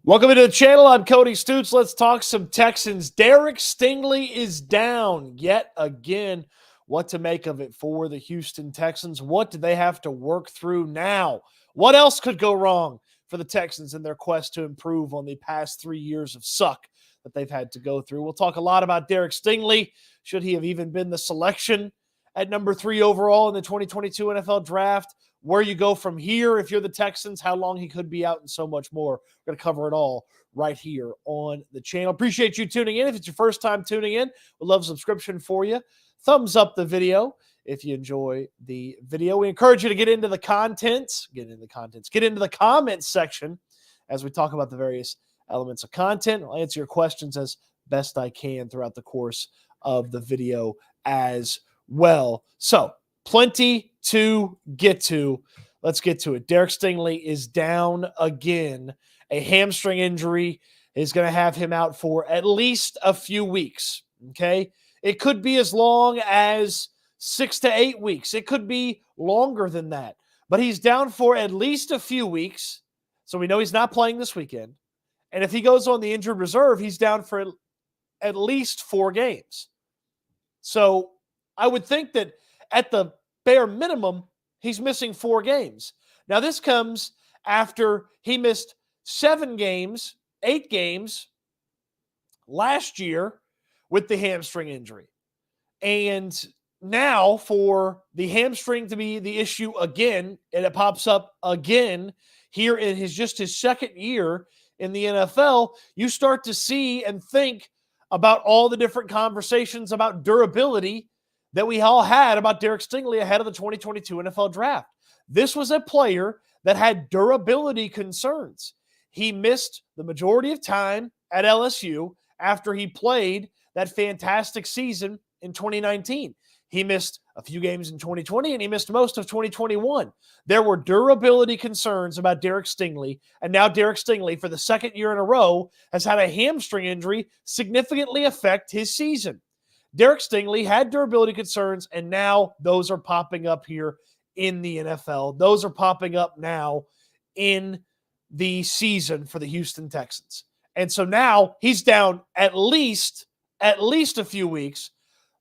Welcome to the channel. I'm Cody Stoots. Let's talk some Texans. Derek Stingley is down yet again. What to make of it for the Houston Texans? What do they have to work through now? What else could go wrong for the Texans in their quest to improve on the past 3 years of suck that they've had to go through? We'll talk a lot about Derek Stingley. Should he have even been the selection at number 3 overall in the 2022 NFL Draft? Where you go from here if you're the Texans, how long he could be out, and so much more. We're going to cover it all right here on the channel. Appreciate you tuning in. If it's your first time tuning in, we'd love a subscription for you. Thumbs up the video if you enjoy the video. We encourage you to get into the comments section as we talk about the various elements of content. I'll answer your questions as best I can throughout the course of the video as well. So, plenty to get to. Let's get to it. Derek Stingley is down again. A hamstring injury is going to have him out for at least a few weeks. Okay. It could be as long as 6 to 8 weeks. It could be longer than that. But he's down for at least a few weeks. So we know he's not playing this weekend. And if he goes on the injured reserve, he's down for at least 4 games. So I would think that at the bare minimum, he's missing 4 games. Now, this comes after he missed 8 games last year with the hamstring injury. And now for the hamstring to be the issue again, and it pops up again here in his second year in the NFL, you start to see and think about all the different conversations about durability that we all had about Derek Stingley ahead of the 2022 NFL Draft. This was a player that had durability concerns. He missed the majority of time at LSU after he played that fantastic season in 2019. He missed a few games in 2020, and he missed most of 2021. There were durability concerns about Derek Stingley, and now Derek Stingley, for the second year in a row, has had a hamstring injury significantly affect his season. Derek Stingley had durability concerns, and now those are popping up here in the NFL. Those are popping up now in the season for the Houston Texans. And so now he's down at least a few weeks,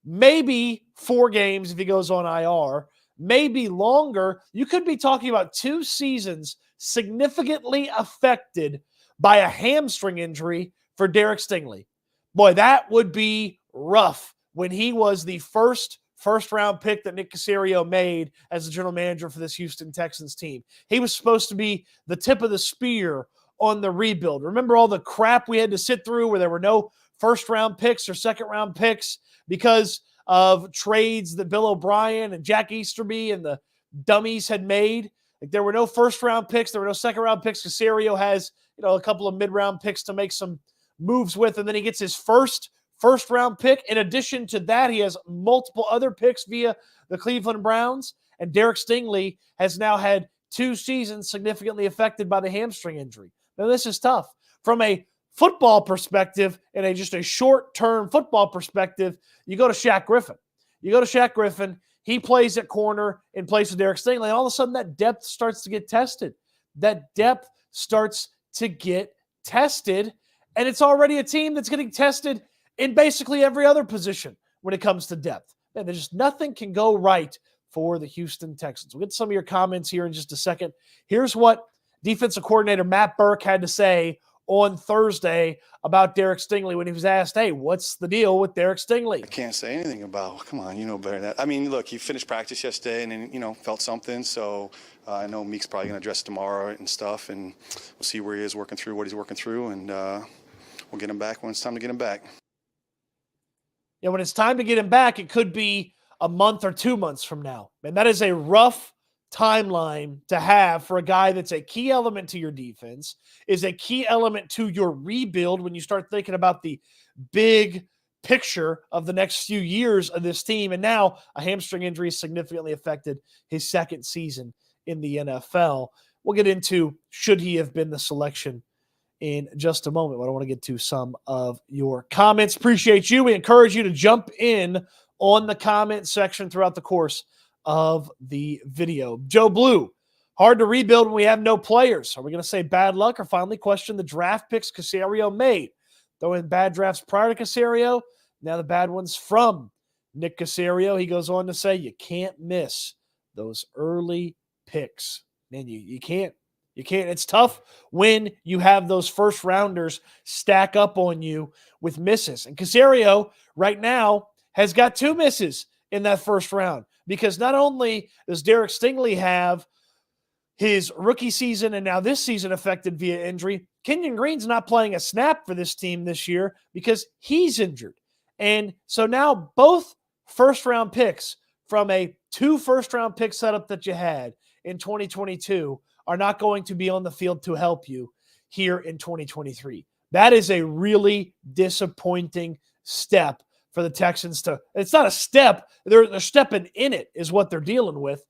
maybe 4 games if he goes on IR, maybe longer. You could be talking about 2 seasons significantly affected by a hamstring injury for Derek Stingley. Boy, that would be rough. When he was the first-round pick that Nick Caserio made as the general manager for this Houston Texans team. He was supposed to be the tip of the spear on the rebuild. Remember all the crap we had to sit through where there were no first-round picks or second-round picks because of trades that Bill O'Brien and Jack Easterby and the dummies had made? Like, there were no first-round picks. There were no second-round picks. Caserio has, a couple of mid-round picks to make some moves with, and then he gets his first-round pick. In addition to that, he has multiple other picks via the Cleveland Browns, and Derek Stingley has now had 2 seasons significantly affected by the hamstring injury. Now, this is tough. From a football perspective and just a short-term football perspective, you go to Shaq Griffin. He plays at corner in place of Derek Stingley, and all of a sudden that depth starts to get tested. And it's already a team that's getting tested in basically every other position when it comes to depth. Man, there's just nothing can go right for the Houston Texans. We'll get to some of your comments here in just a second. Here's what defensive coordinator Matt Burke had to say on Thursday about Derek Stingley when he was asked, hey, what's the deal with Derek Stingley? I can't say anything about, come on, you know better than that. I mean, look, he finished practice yesterday and then, felt something. So I know Meek's probably going to address tomorrow and stuff, and we'll see where he is working through, what he's working through, and we'll get him back when it's time to get him back. Yeah, when it's time to get him back, it could be a month or 2 months from now. And that is a rough timeline to have for a guy that's a key element to your defense, is a key element to your rebuild when you start thinking about the big picture of the next few years of this team. And now a hamstring injury significantly affected his second season in the NFL. We'll get into should he have been the selection in just a moment, but I want to get to some of your comments. Appreciate you. We encourage you to jump in on the comment section throughout the course of the video. Joe Blue Hard to rebuild when we have no players. Are we going to say bad luck or finally question the draft picks Caserio made? Though in bad drafts prior to Caserio, now the bad ones from Nick Caserio. He goes on to say you can't miss those early picks. Man, you can't. You can't. It's tough when you have those first rounders stack up on you with misses. And Caserio right now has got 2 misses in that first round because not only does Derek Stingley have his rookie season and now this season affected via injury, Kenyon Green's not playing a snap for this team this year because he's injured. And so now both first-round picks from a 2 first-round pick setup that you had in 2022 are not going to be on the field to help you here in 2023. That is a really disappointing step for the Texans to – it's not a step. They're stepping in it is what they're dealing with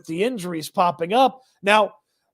the injuries popping up. Now,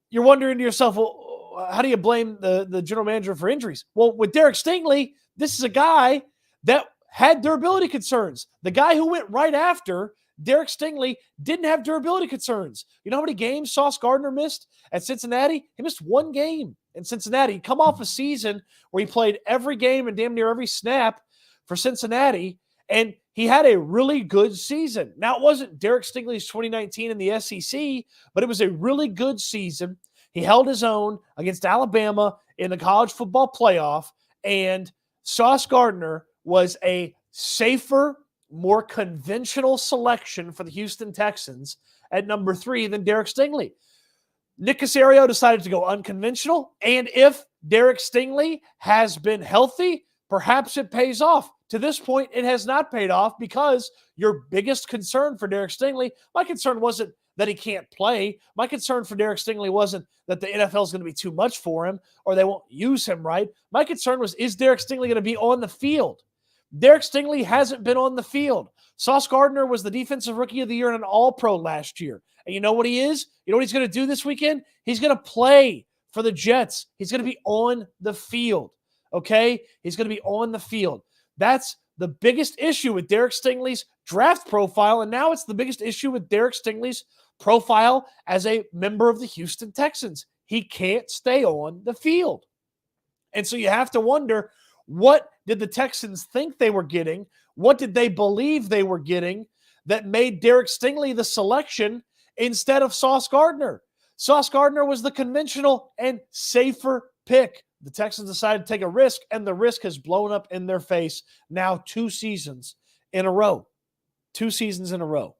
you're wondering to yourself, well, how do you blame the general manager for injuries? Well, with Derek Stingley, this is a guy that had durability concerns. The guy who went right after Derek Stingley didn't have durability concerns. You know how many games Sauce Gardner missed at Cincinnati? He missed 1 game in Cincinnati. He'd come off a season where he played every game and damn near every snap for Cincinnati, and he had a really good season. Now, it wasn't Derek Stingley's 2019 in the SEC, but it was a really good season. He held his own against Alabama in the college football playoff, and Sauce Gardner was a safer, more conventional selection for the Houston Texans at number 3 than Derek Stingley. Nick Caserio decided to go unconventional, and if Derek Stingley has been healthy, perhaps it pays off. To this point, it has not paid off because your biggest concern for Derek Stingley, my concern wasn't that he can't play. My concern for Derek Stingley wasn't that the NFL is going to be too much for him or they won't use him right. My concern was, is Derek Stingley going to be on the field? Derek Stingley hasn't been on the field. Sauce Gardner was the defensive rookie of the year and an all-pro last year. And you know what he is? You know what he's going to do this weekend? He's going to play for the Jets. He's going to be on the field, okay? He's going to be on the field. That's the biggest issue with Derek Stingley's draft profile, and now it's the biggest issue with Derek Stingley's profile as a member of the Houston Texans. He can't stay on the field. And so you have to wonder, what did the Texans think they were getting? What did they believe they were getting that made Derek Stingley the selection instead of Sauce Gardner? Sauce Gardner was the conventional and safer pick. The Texans decided to take a risk, and the risk has blown up in their face now 2 seasons in a row. 2 seasons in a row.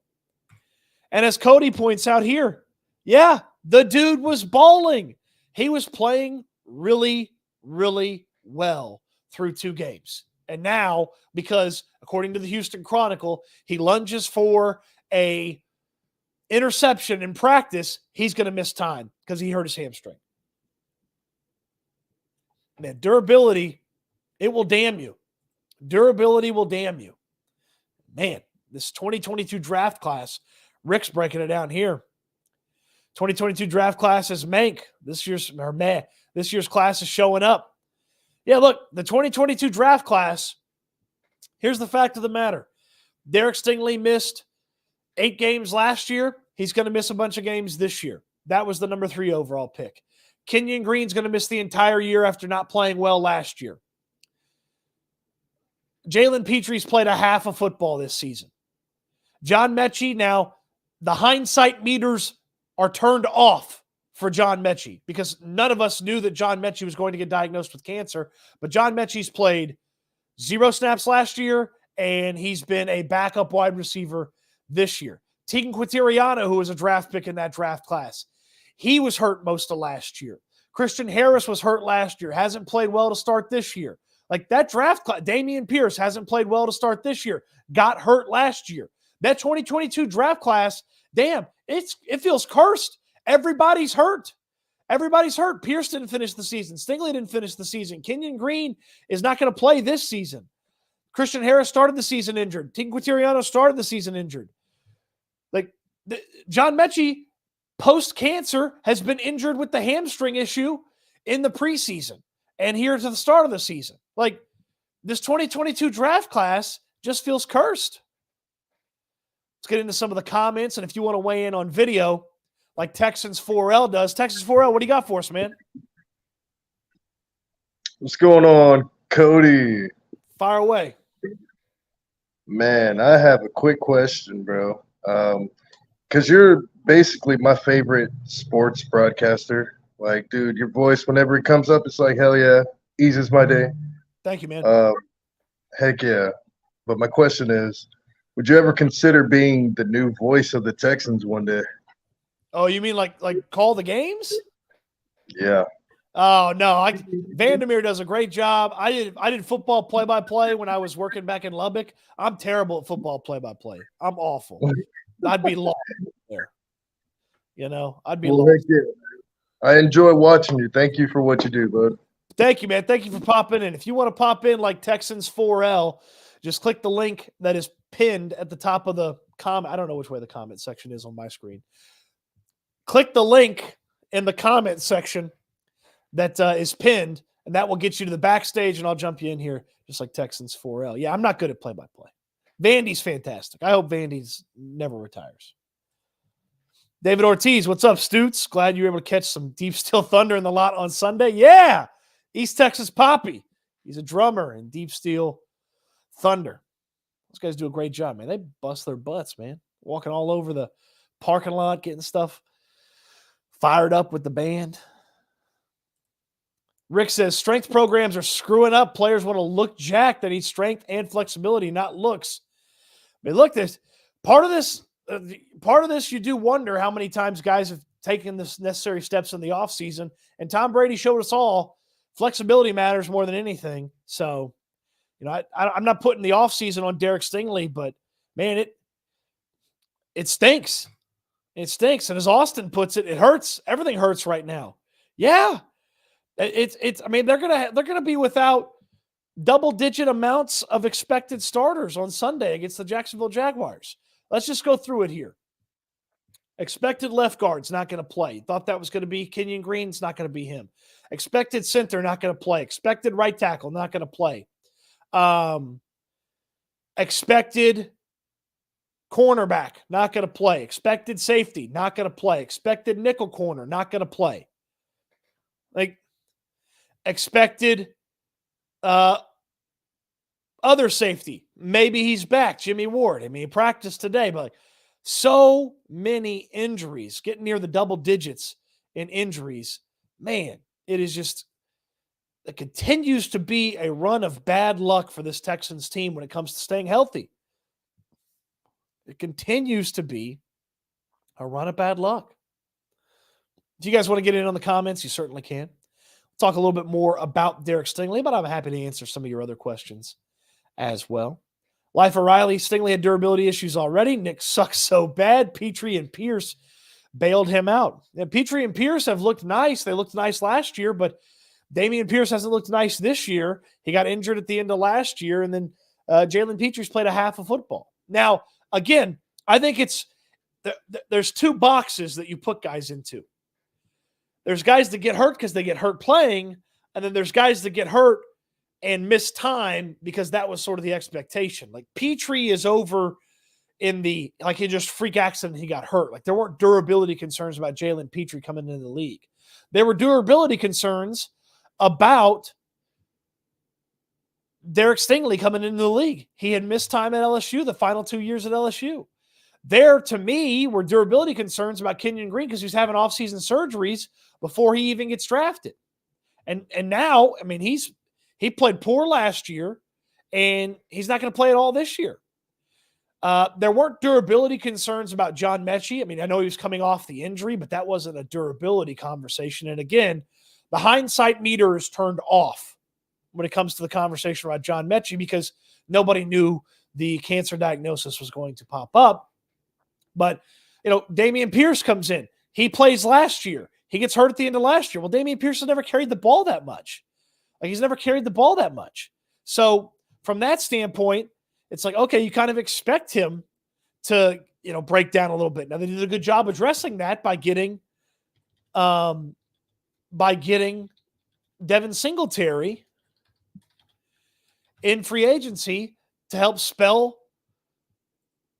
And as Cody points out here, yeah, the dude was balling. He was playing really, really well through 2 games. And now, because according to the Houston Chronicle, he lunges for a interception in practice, he's going to miss time because he hurt his hamstring. Man, durability, it will damn you. Durability will damn you. Man, this 2022 draft class, Rick's breaking it down here. 2022 draft class is Mank. This year's class is showing up. Yeah, look, the 2022 draft class, here's the fact of the matter. Derek Stingley missed 8 games last year. He's going to miss a bunch of games this year. That was the number 3 overall pick. Kenyon Green's going to miss the entire year after not playing well last year. Jalen Petre's played a half of football this season. John Mechie, now the hindsight meters are turned off for John Mechie because none of us knew that John Mechie was going to get diagnosed with cancer, but John Mechie's played 0 snaps last year, and he's been a backup wide receiver this year. Tegan Quintiriano, who was a draft pick in that draft class, he was hurt most of last year. Christian Harris was hurt last year, hasn't played well to start this year. Like that draft class, Dameon Pierce hasn't played well to start this year, got hurt last year. That 2022 draft class, damn, it feels cursed. Everybody's hurt. Everybody's hurt. Pierce didn't finish the season. Stingley didn't finish the season. Kenyon Green is not going to play this season. Christian Harris started the season injured. Tegan Quintiriano started the season injured. Like John Mechie, post-cancer, has been injured with the hamstring issue in the preseason and here to the start of the season. Like, this 2022 draft class just feels cursed. Let's get into some of the comments, and if you want to weigh in on video, like Texans 4L does. Texans 4L, what do you got for us, man? What's going on, Cody? Fire away. Man, I have a quick question, bro. Because you're basically my favorite sports broadcaster. Like, dude, your voice, whenever it comes up, it's like, hell yeah, eases my day. Thank you, man. Heck yeah. But my question is, would you ever consider being the new voice of the Texans one day? Oh, you mean like call the games? Yeah. Oh no, Vandermeer does a great job. I did football play-by-play when I was working back in Lubbock. I'm terrible at football play-by-play. I'm awful. I'd be lost there. You know, I'd be Well, lost. heck yeah. I enjoy watching you. Thank you for what you do, bud. Thank you, man. Thank you for popping in. If you want to pop in like Texans 4L, just click the link that is pinned at the top of the comment. I don't know which way the comment section is on my screen. Click the link in the comment section that is pinned, and that will get you to the backstage, and I'll jump you in here just like Texans 4L. Yeah, I'm not good at play-by-play. Vandy's fantastic. I hope Vandy's never retires. David Ortiz, what's up, Stoots? Glad you were able to catch some Deep Steel Thunder in the lot on Sunday. Yeah, East Texas Poppy. He's a drummer in Deep Steel Thunder. Those guys do a great job, man. They bust their butts, man. Walking all over the parking lot, getting stuff fired up with the band. Rick says, strength programs are screwing up. Players want to look jacked. They need strength and flexibility, not looks. I mean, look, this part of this, you do wonder how many times guys have taken the necessary steps in the offseason. And Tom Brady showed us all flexibility matters more than anything. So, you know, I'm not putting the offseason on Derek Stingley, but man, it stinks. It stinks. And as Austin puts it, it hurts. Everything hurts right now. Yeah. I mean, they're gonna be without double-digit amounts of expected starters on Sunday against the Jacksonville Jaguars. Let's just go through it here. Expected left guard's not going to play. Thought that was going to be Kenyon Green. It's not going to be him. Expected center, not going to play. Expected right tackle, not going to play. Expected cornerback, not going to play. Expected safety, not going to play. Expected nickel corner, not going to play. Like, expected other safety, maybe he's back. Jimmy Ward. I mean, he practiced today, but like, so many injuries, getting near the double digits in injuries. Man, it continues to be a run of bad luck for this Texans team when it comes to staying healthy. It continues to be a run of bad luck. Do you guys want to get in on the comments? You certainly can. Talk a little bit more about Derek Stingley, but I'm happy to answer some of your other questions as well. Life O'Reilly, Stingley had durability issues already. Nick sucks so bad. Petrie and Pierce bailed him out. And Petrie and Pierce have looked nice. They looked nice last year, but Damian Pierce hasn't looked nice this year. He got injured at the end of last year, and then Jalen Petrie's played a half of football. Now, again, I think there's two boxes that you put guys into. There's guys that get hurt because they get hurt playing, and then there's guys that get hurt and miss time because that was sort of the expectation. Like Petrie is over in he just freak accident, he got hurt. Like there weren't durability concerns about Jalen Petrie coming into the league. There were durability concerns about Derek Stingley coming into the league. He had missed time at LSU, the final 2 years at LSU. There, to me, were durability concerns about Kenyon Green because he was having offseason surgeries before he even gets drafted. And now, I mean, he played poor last year, and he's not going to play at all this year. There weren't durability concerns about John Mechie. I mean, I know he was coming off the injury, but that wasn't a durability conversation. And again, the hindsight meter is turned off when it comes to the conversation about John Mechie because nobody knew the cancer diagnosis was going to pop up. But, you know, Damian Pierce comes in. He plays last year. He gets hurt at the end of last year. Well, Damian Pierce has never carried the ball that much. Like, he's never carried the ball that much. So, from that standpoint, it's like, okay, you kind of expect him to, you know, break down a little bit. Now, they did a good job addressing that by getting Devin Singletary in free agency to help spell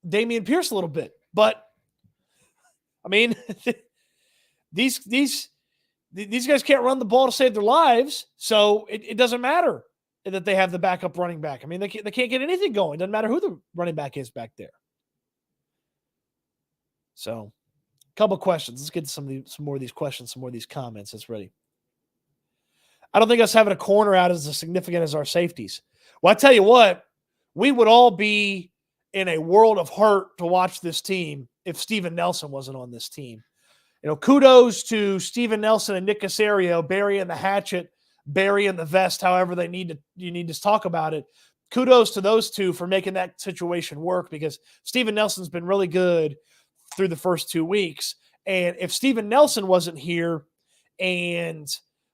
Damian Pierce a little bit. But, I mean, these guys can't run the ball to save their lives, so it doesn't matter that they have the backup running back. I mean, they can't get anything going. It doesn't matter who the running back is back there. So, a couple questions. Let's get some more of these questions, some more of these comments. That's ready. I don't think us having a corner out is as significant as our safeties. Well, I tell you what, we would all be in a world of hurt to watch this team if Steven Nelson wasn't on this team. Kudos to Steven Nelson and Nick Caserio burying the hatchet, burying the vest, however you need to talk about it. Kudos to those two for making that situation work, because Steven Nelson's been really good through the first 2 weeks. And if Steven Nelson wasn't here and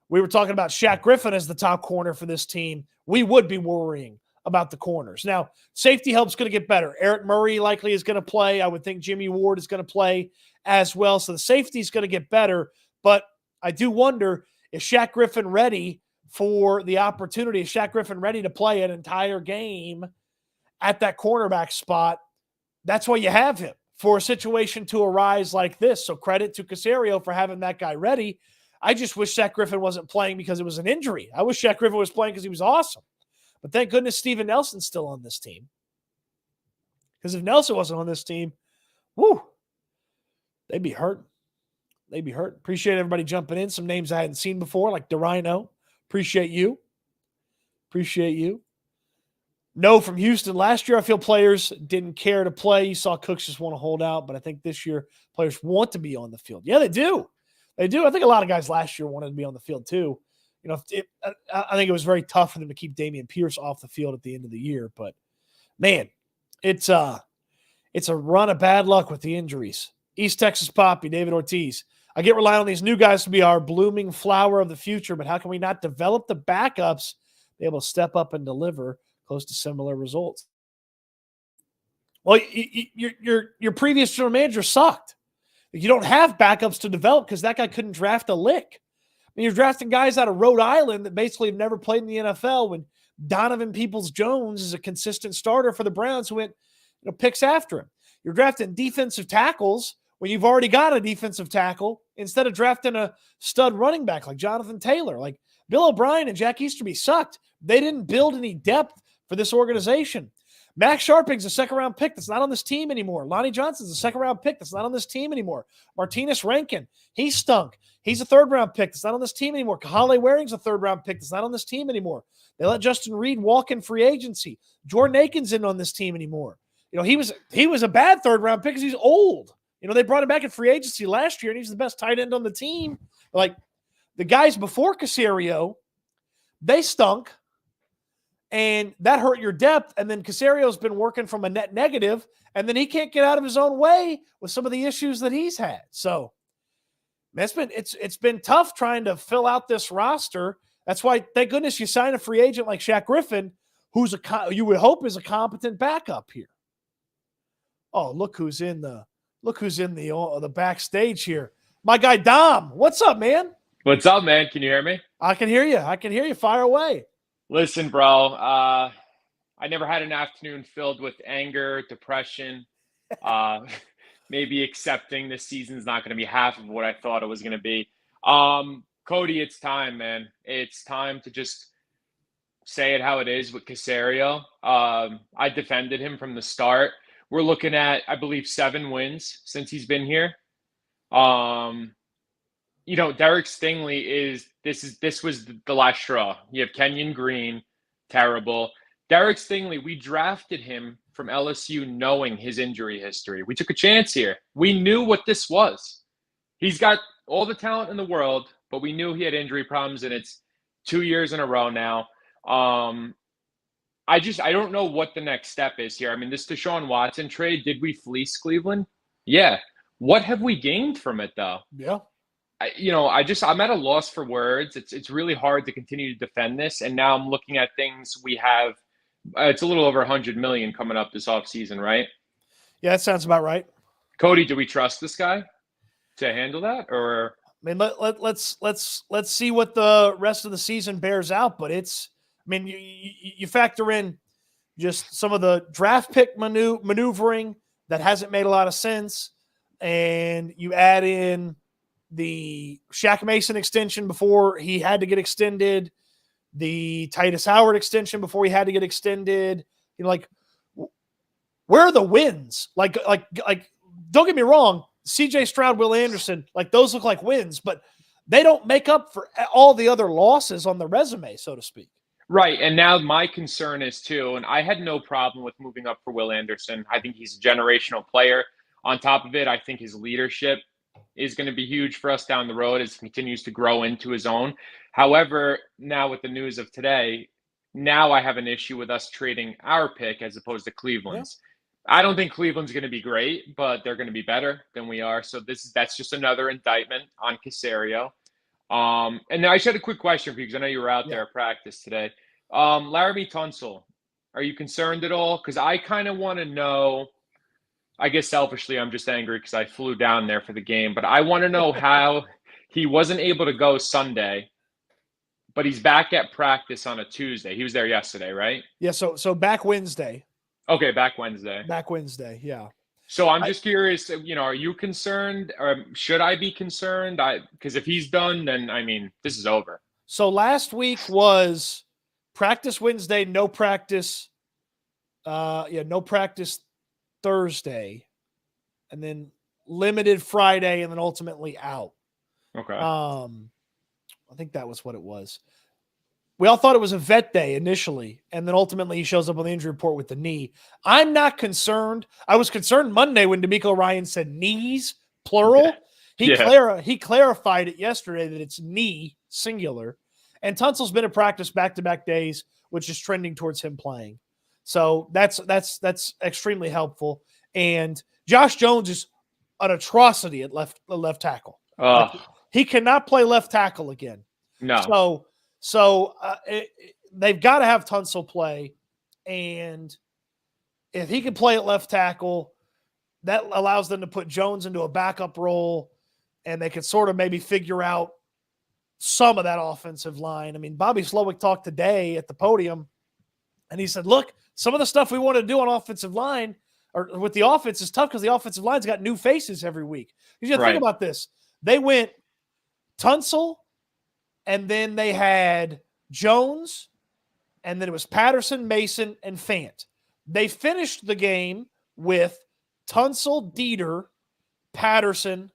we were talking about Shaq Griffin as the top corner for this team, we would be worrying about the corners. Now, safety help's going to get better. Eric Murray likely is going to play. I would think Jimmy Ward is going to play as well. So the safety is going to get better. But I do wonder, is Shaq Griffin ready for the opportunity? Is Shaq Griffin ready to play an entire game at that cornerback spot? That's why you have him, for a situation to arise like this. So credit to Caserio for having that guy ready. I just wish Shaq Griffin wasn't playing because it was an injury. I wish Shaq Griffin was playing because he was awesome. But thank goodness Steven Nelson's still on this team. Because if Nelson wasn't on this team, they'd be hurt. They'd be hurt. Appreciate everybody jumping in. Some names I hadn't seen before, like DeRhino. Appreciate you. Appreciate you. No from Houston. Last year, I feel players didn't care to play. You saw Cooks just want to hold out, but I think this year players want to be on the field. Yeah, they do. They do. I think a lot of guys last year wanted to be on the field too. I think it was very tough for them to keep Dameon Pierce off the field at the end of the year. But, man, it's a run of bad luck with the injuries. East Texas Poppy, David Ortiz. I get relying on these new guys to be our blooming flower of the future, but how can we not develop the backups, be able to step up and deliver close to similar results? Well, your previous general manager sucked. You don't have backups to develop because that guy couldn't draft a lick. I mean, you're drafting guys out of Rhode Island that basically have never played in the NFL when Donovan Peoples-Jones is a consistent starter for the Browns who went picks after him. You're drafting defensive tackles when you've already got a defensive tackle instead of drafting a stud running back like Jonathan Taylor. Like Bill O'Brien and Jack Easterby sucked. They didn't build any depth for this organization. Max Sharping's a second-round pick that's not on this team anymore. Lonnie Johnson's a second-round pick that's not on this team anymore. Martinez Rankin, he stunk. He's a third-round pick that's not on this team anymore. Kahale Waring's a third-round pick that's not on this team anymore. They let Justin Reed walk in free agency. Jordan Aiken's isn't on this team anymore. He was a bad third-round pick because he's old. They brought him back in free agency last year, and he's the best tight end on the team. Like, the guys before Caserio, they stunk. And that hurt your depth. And then Caserio's been working from a net negative, and then he can't get out of his own way with some of the issues that he's had. So it's been tough trying to fill out this roster. That's why, thank goodness, you sign a free agent like Shaq Griffin, you would hope is a competent backup here. Oh, look who's in the backstage here. My guy Dom. What's up, man? What's up, man? Can you hear me? I can hear you. Fire away. Listen, bro, I never had an afternoon filled with anger, depression, maybe accepting this season's not going to be half of what I thought it was going to be. Cody, it's time, man. It's time to just say it how it is with Caserio. I defended him from the start. We're looking at, I believe, 7 wins since he's been here. Derek Stingley this was the last straw. You have Kenyon Green, terrible. Derek Stingley, we drafted him from LSU knowing his injury history. We took a chance here. We knew what this was. He's got all the talent in the world, but we knew he had injury problems, and it's 2 years in a row now. I don't know what the next step is here. I mean, this Deshaun Watson trade, did we fleece Cleveland? Yeah. What have we gained from it, though? Yeah. I'm at a loss for words. It's really hard to continue to defend this. And now I'm looking at things we have. It's a little over 100 million coming up this offseason, right? Yeah, that sounds about right. Cody, do we trust this guy to handle that? Or I mean, let's see what the rest of the season bears out. But you factor in just some of the draft pick maneuvering that hasn't made a lot of sense, and you add in the Shaq Mason extension before he had to get extended, the Titus Howard extension before he had to get extended. You know, like, where are the wins? Like, don't get me wrong, CJ Stroud, Will Anderson, like those look like wins, but they don't make up for all the other losses on the resume, so to speak. Right. And now my concern is too, and I had no problem with moving up for Will Anderson. I think he's a generational player. On top of it, I think his leadership is going to be huge for us down the road as he continues to grow into his own. However, now with the news of today, now I have an issue with us trading our pick as opposed to Cleveland's. Yeah. I don't think Cleveland's going to be great, but they're going to be better than we are. So that's just another indictment on Caserio. And I just had a quick question for you because I know you were out there at practice today. Laramie Tunsil, are you concerned at all? Because I kind of want to know. I guess selfishly, I'm just angry because I flew down there for the game. But I want to know how he wasn't able to go Sunday, but he's back at practice on a Tuesday. He was there yesterday, right? Yeah, so back Wednesday. Okay, back Wednesday. Back Wednesday, yeah. So I'm just curious, are you concerned or should I be concerned? Because if he's done, then, I mean, this is over. So last week was practice Wednesday, no practice. No practice Thursday, and then limited Friday, and then ultimately out. Okay. I think that was what it was. We all thought it was a vet day initially, and then ultimately he shows up on the injury report with the knee. I'm not concerned. I was concerned Monday when D'Amico Ryan said knees, plural. He clarified it yesterday that it's knee, singular. And Tunsil's been in practice back-to-back days, which is trending towards him playing. So that's extremely helpful. And Josh Jones is an atrocity at left tackle. He cannot play left tackle again. No. So they've got to have Tunsil play, and if he can play at left tackle, that allows them to put Jones into a backup role, and they can sort of maybe figure out some of that offensive line. I mean, Bobby Slowick talked today at the podium, and he said, look, some of the stuff we want to do on offensive line or with the offense is tough because the offensive line's got new faces every week. You got to think about this. They went Tunsil, and then they had Jones, and then it was Patterson, Mason, and Fant. They finished the game with Tunsil, Dieter, Patterson,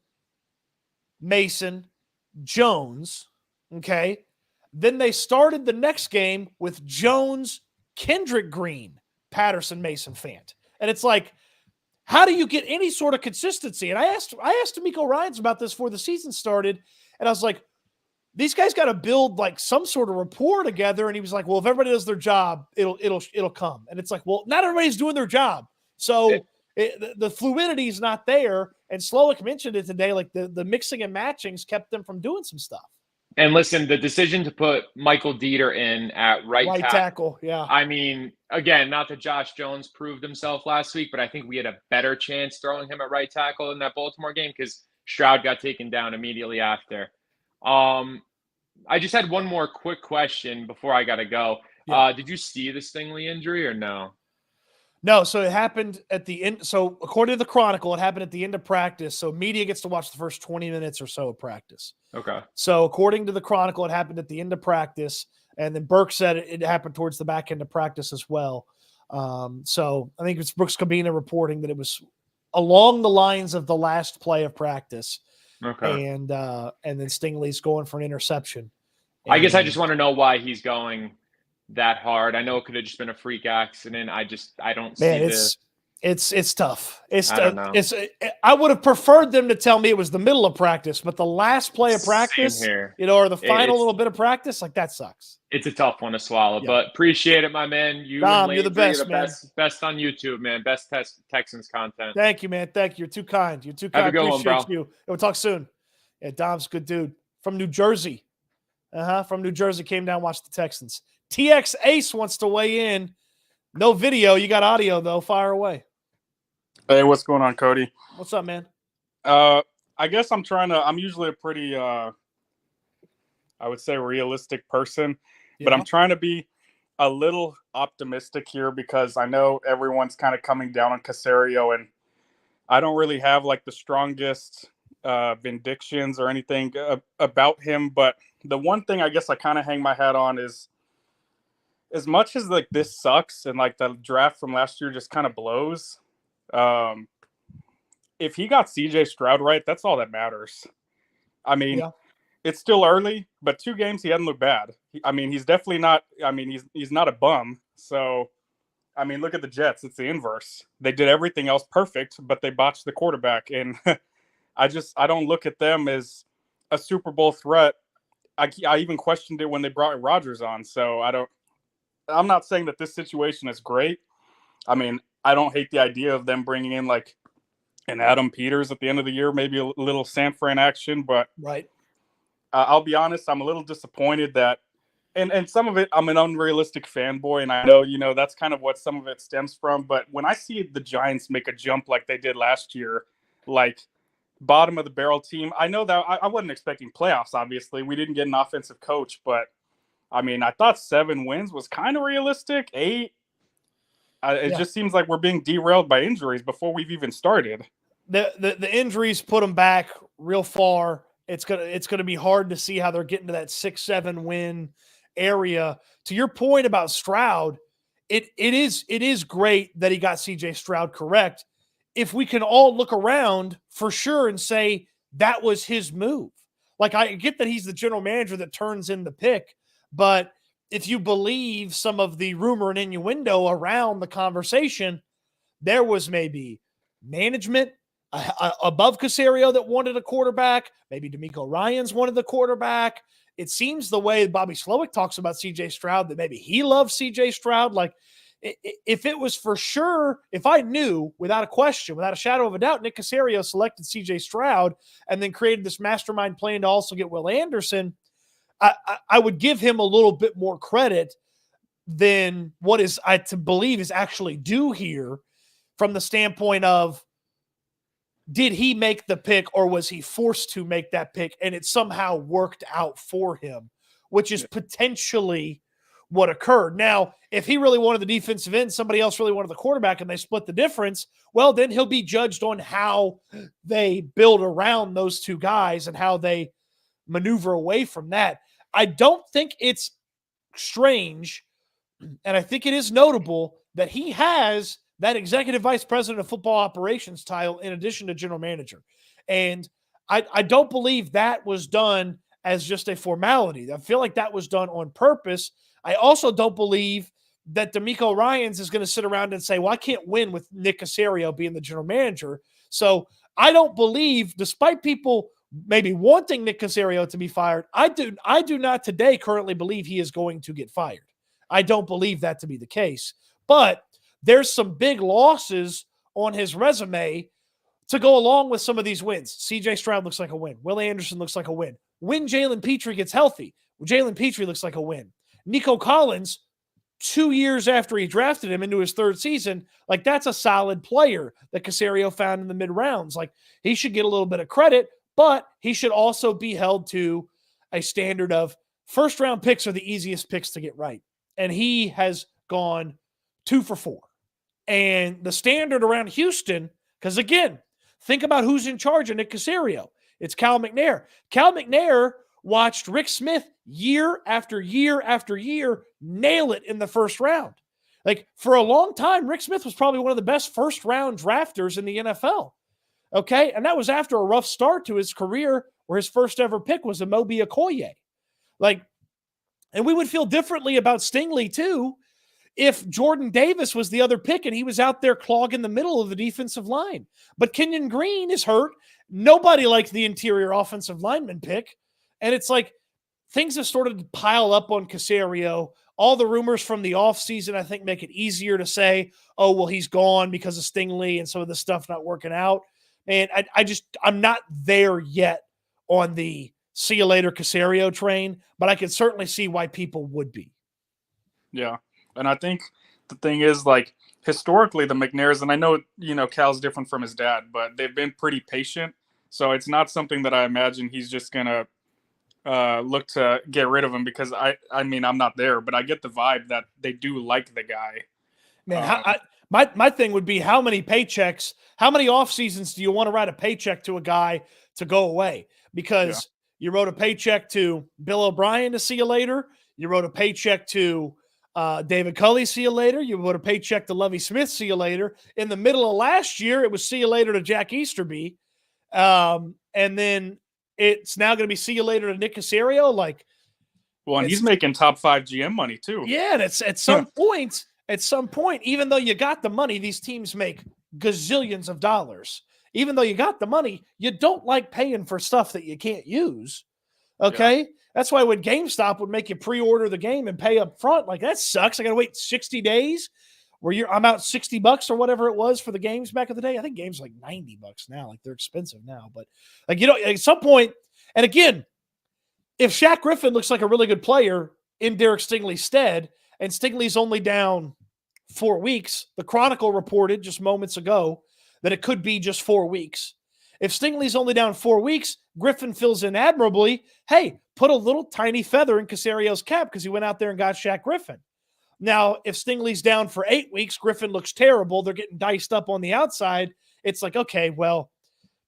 Mason, Jones, okay? Then they started the next game with Jones, Kendrick Green, Patterson, Mason, Fant. And it's like, how do you get any sort of consistency? And I asked D'Amico Ryans about this before the season started, and I was like, these guys got to build like some sort of rapport together. And he was like, well, if everybody does their job, it'll come. And it's like, well, not everybody's doing their job. So the fluidity is not there. And Slowick mentioned it today, like the mixing and matchings kept them from doing some stuff. And listen, the decision to put Michael Dieter in at right tackle, yeah. I mean, again, not that Josh Jones proved himself last week, but I think we had a better chance throwing him at right tackle in that Baltimore game because Stroud got taken down immediately after. I just had one more quick question before I got to go. Yeah. Did you see the Stingley injury or no? No, so it happened at the end. So according to the Chronicle, it happened at the end of practice. So media gets to watch the first 20 minutes or so of practice. Okay. So according to the Chronicle, it happened at the end of practice. And then Burke said it happened towards the back end of practice as well. So I think it's Brooks Cabina reporting that it was along the lines of the last play of practice. Okay. And then Stingley's going for an interception. I guess I just want to know why he's going that hard. I know it could have just been a freak accident. I don't see this. It's tough. I would have preferred them to tell me it was the middle of practice, but the last play of practice, or the final little bit of practice, like that sucks. It's a tough one to swallow, but appreciate it, my man. Dom, you're the best, man. Best on YouTube, man. Best Texans content. Thank you, man. Thank you. You're too kind. Have a good one, bro. You. We'll talk soon. Yeah, Dom's a good dude from New Jersey. From New Jersey, came down, watched the Texans. TX Ace wants to weigh in. No video. You got audio, though. Fire away. Hey, what's going on, Cody? What's up, man? I guess I'm usually a pretty, I would say realistic person, but I'm trying to be a little optimistic here because I know everyone's kind of coming down on Caserio, and I don't really have like the strongest vindictions or anything about him, but the one thing I guess I kind of hang my hat on is, as much as like this sucks and like the draft from last year just kind of blows, if he got CJ Stroud right, that's all that matters. I mean, Yeah. it's still early, but 2 games he hadn't looked bad. He's definitely not. He's not a bum. So, look at the Jets. It's the inverse. They did everything else perfect, but they botched the quarterback. And I don't look at them as a Super Bowl threat. I even questioned it when they brought Rodgers on. So I'm not saying that this situation is great. I don't hate the idea of them bringing in like an Adam Peters at the end of the year, maybe a little San Fran action, but Right. I'll be honest, I'm a little disappointed that, and some of it, I'm an unrealistic fanboy, and I know, that's kind of what some of it stems from. But when I see the Giants make a jump like they did last year, like bottom of the barrel team, I know that I wasn't expecting playoffs. Obviously, we didn't get an offensive coach, but I thought 7 wins was kind of realistic. 8, it just seems like we're being derailed by injuries before we've even started. The injuries put them back real far. It's gonna be hard to see how they're getting to that 6-7 win area. To your point about Stroud, it is great that he got CJ Stroud correct. If we can all look around for sure and say that was his move. Like, I get that he's the general manager that turns in the pick, but if you believe some of the rumor and innuendo around the conversation, there was maybe management above Caserio that wanted a quarterback. Maybe D'Amico Ryans wanted the quarterback. It seems the way Bobby Slowick talks about CJ Stroud that maybe he loves CJ Stroud. Like, if it was for sure, if I knew without a question, without a shadow of a doubt, Nick Caserio selected CJ Stroud and then created this mastermind plan to also get Will Anderson, I would give him a little bit more credit than what is I to believe is actually due here, from the standpoint of, did he make the pick or was he forced to make that pick and it somehow worked out for him, which is potentially what occurred. Now, if he really wanted the defensive end, somebody else really wanted the quarterback, and they split the difference, well, then he'll be judged on how they build around those two guys and how they maneuver away from that. I don't think it's strange, and I think it is notable that he has that executive vice president of football operations title in addition to general manager. And I don't believe that was done as just a formality. I feel like that was done on purpose. I also don't believe that D'Amico Ryans is going to sit around and say, well, I can't win with Nick Caserio being the general manager. So I don't believe, despite people maybe wanting Nick Caserio to be fired, I do not today currently believe he is going to get fired. I don't believe that to be the case. But there's some big losses on his resume to go along with some of these wins. CJ Stroud looks like a win. Will Anderson looks like a win. When Jalen Petrie gets healthy, Jalen Petrie looks like a win. Nico Collins, 2 years after he drafted him into his 3rd season, like, that's a solid player that Caserio found in the mid rounds. Like, he should get a little bit of credit, but he should also be held to a standard of first round picks are the easiest picks to get right. And he has gone 2 for 4. And the standard around Houston, because again, think about who's in charge of Nick Caserio. It's Cal McNair. Cal McNair watched Rick Smith year after year after year nail it in the first round. Like, for a long time, Rick Smith was probably one of the best first round drafters in the NFL. Okay. And that was after a rough start to his career where his first ever pick was Amobi Okoye. Like, and we would feel differently about Stingley too if Jordan Davis was the other pick and he was out there clogging the middle of the defensive line. But Kenyon Green is hurt. Nobody liked the interior offensive lineman pick. And it's like, things have started to pile up on Caserio. All the rumors from the offseason, I think, make it easier to say, oh, well, he's gone because of Stingley and some of the stuff not working out. And I'm not there yet on the see you later Caserio train, but I can certainly see why people would be. Yeah. And I think the thing is, like, historically, the McNairs, and I know, Cal's different from his dad, but they've been pretty patient. So it's not something that I imagine he's just going to look to get rid of him, because I'm not there, but I get the vibe that they do like the guy. Man, my thing would be, how many paychecks, how many off seasons do you want to write a paycheck to a guy to go away because you wrote a paycheck to Bill O'Brien to see you later. You wrote a paycheck to David Culley, see you later. You wrote a paycheck to Lovie Smith, see you later. In the middle of last year, it was see you later to Jack Easterby. And then it's now going to be see you later to Nick Caserio. Like, well, and he's making top 5 GM money too. Yeah, and it's at some point, even though you got the money, these teams make gazillions of dollars. Even though you got the money, you don't like paying for stuff that you can't use. Okay? Yeah. That's why when GameStop would make you pre-order the game and pay up front, like that sucks. I got to wait 60 days where I'm out $60 or whatever it was for the games back in the day. I think games are like $90 now. Like they're expensive now. But like, at some point, and again, if Shaq Griffin looks like a really good player in Derek Stingley's stead, and Stingley's only down 4 weeks, the Chronicle reported just moments ago that it could be just 4 weeks. If Stingley's only down 4 weeks, Griffin fills in admirably. Hey, put a little tiny feather in Caserio's cap because he went out there and got Shaq Griffin. Now, if Stingley's down for 8 weeks, Griffin looks terrible. They're getting diced up on the outside. It's like, okay, well,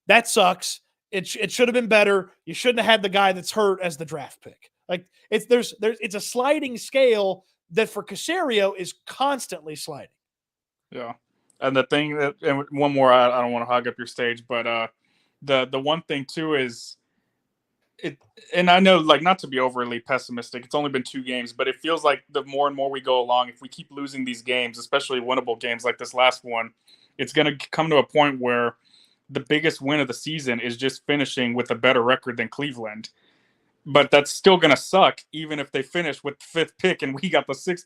that sucks. It should have been better. You shouldn't have had the guy that's hurt as the draft pick. Like it's a sliding scale that for Caserio is constantly sliding. Yeah. And the thing that, and one more, I don't want to hog up your stage, but the one thing too is and I know, like, not to be overly pessimistic, it's only been 2 games, but it feels like the more and more we go along, if we keep losing these games, especially winnable games like this last one, it's going to come to a point where the biggest win of the season is just finishing with a better record than Cleveland. But that's still going to suck, even if they finish with the 5th pick and we got the 6th,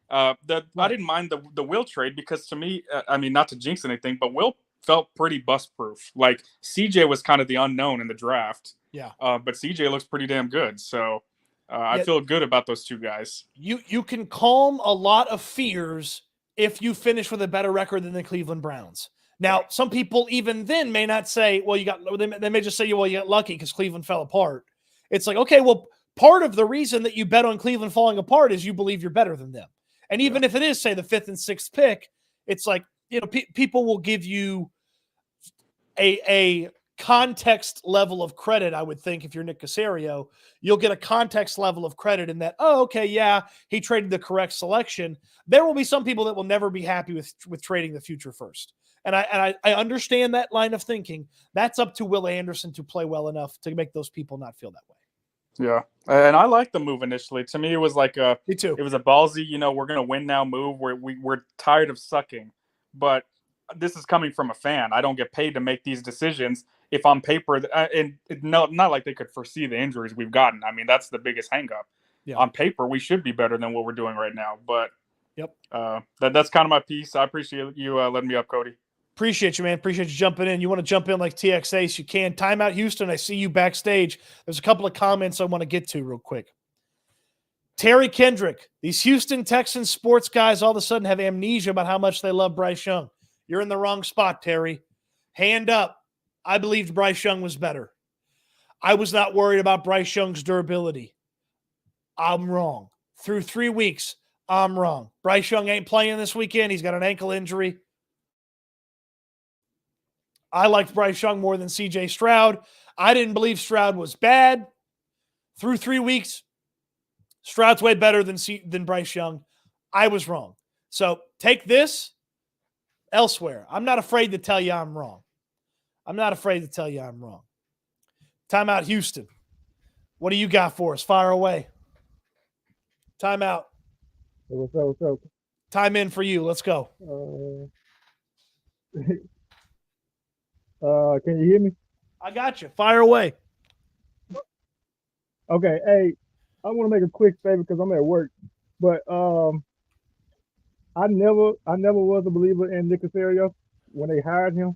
I didn't mind the Will trade because to me, I mean, not to jinx anything, but Will felt pretty bust-proof. Like, CJ was kind of the unknown in the draft. Yeah. But CJ looks pretty damn good. So I feel good about those 2 guys. You can calm a lot of fears if you finish with a better record than the Cleveland Browns. Now, some people even then may not say, well, they may just say, well, you got lucky because Cleveland fell apart. It's like, okay, well, part of the reason that you bet on Cleveland falling apart is you believe you're better than them. And even if it is, say, the 5th and 6th pick, it's like, people will give you a context level of credit, I would think, if you're Nick Caserio. You'll get a context level of credit in that, oh, okay, yeah, he traded the correct selection. There will be some people that will never be happy with trading the future first. And I understand that line of thinking. That's up to Will Anderson to play well enough to make those people not feel that way. Yeah, and I like the move initially. To me, it was like me too. It was a ballsy, we're going to win now move where we're tired of sucking. But this is coming from a fan. I don't get paid to make these decisions. If on paper, and not like they could foresee the injuries we've gotten. I mean, that's the biggest hang-up. Yeah. On paper, we should be better than what we're doing right now. But that's kind of my piece. I appreciate you letting me up, Cody. Appreciate you, man. Appreciate you jumping in. You want to jump in like TX Ace, you can. Timeout Houston, I see you backstage. There's a couple of comments I want to get to real quick. Terry Kendrick, these Houston Texans sports guys all of a sudden have amnesia about how much they love Bryce Young. You're in the wrong spot, Terry. Hand up. I believed Bryce Young was better. I was not worried about Bryce Young's durability. I'm wrong. Through 3 weeks, I'm wrong. Bryce Young ain't playing this weekend. He's got an ankle injury. I liked Bryce Young more than CJ Stroud. I didn't believe Stroud was bad. Through 3 weeks, Stroud's way better than Bryce Young. I was wrong. So take this elsewhere. I'm not afraid to tell you I'm wrong. Timeout Houston. What do you got for us? Fire away. Timeout. What's up? Time in for you. Let's go. Can you hear me? I got you. Fire away. Okay. Hey, I want to make a quick statement because I'm at work, but I never was a believer in Nick Caserio when they hired him.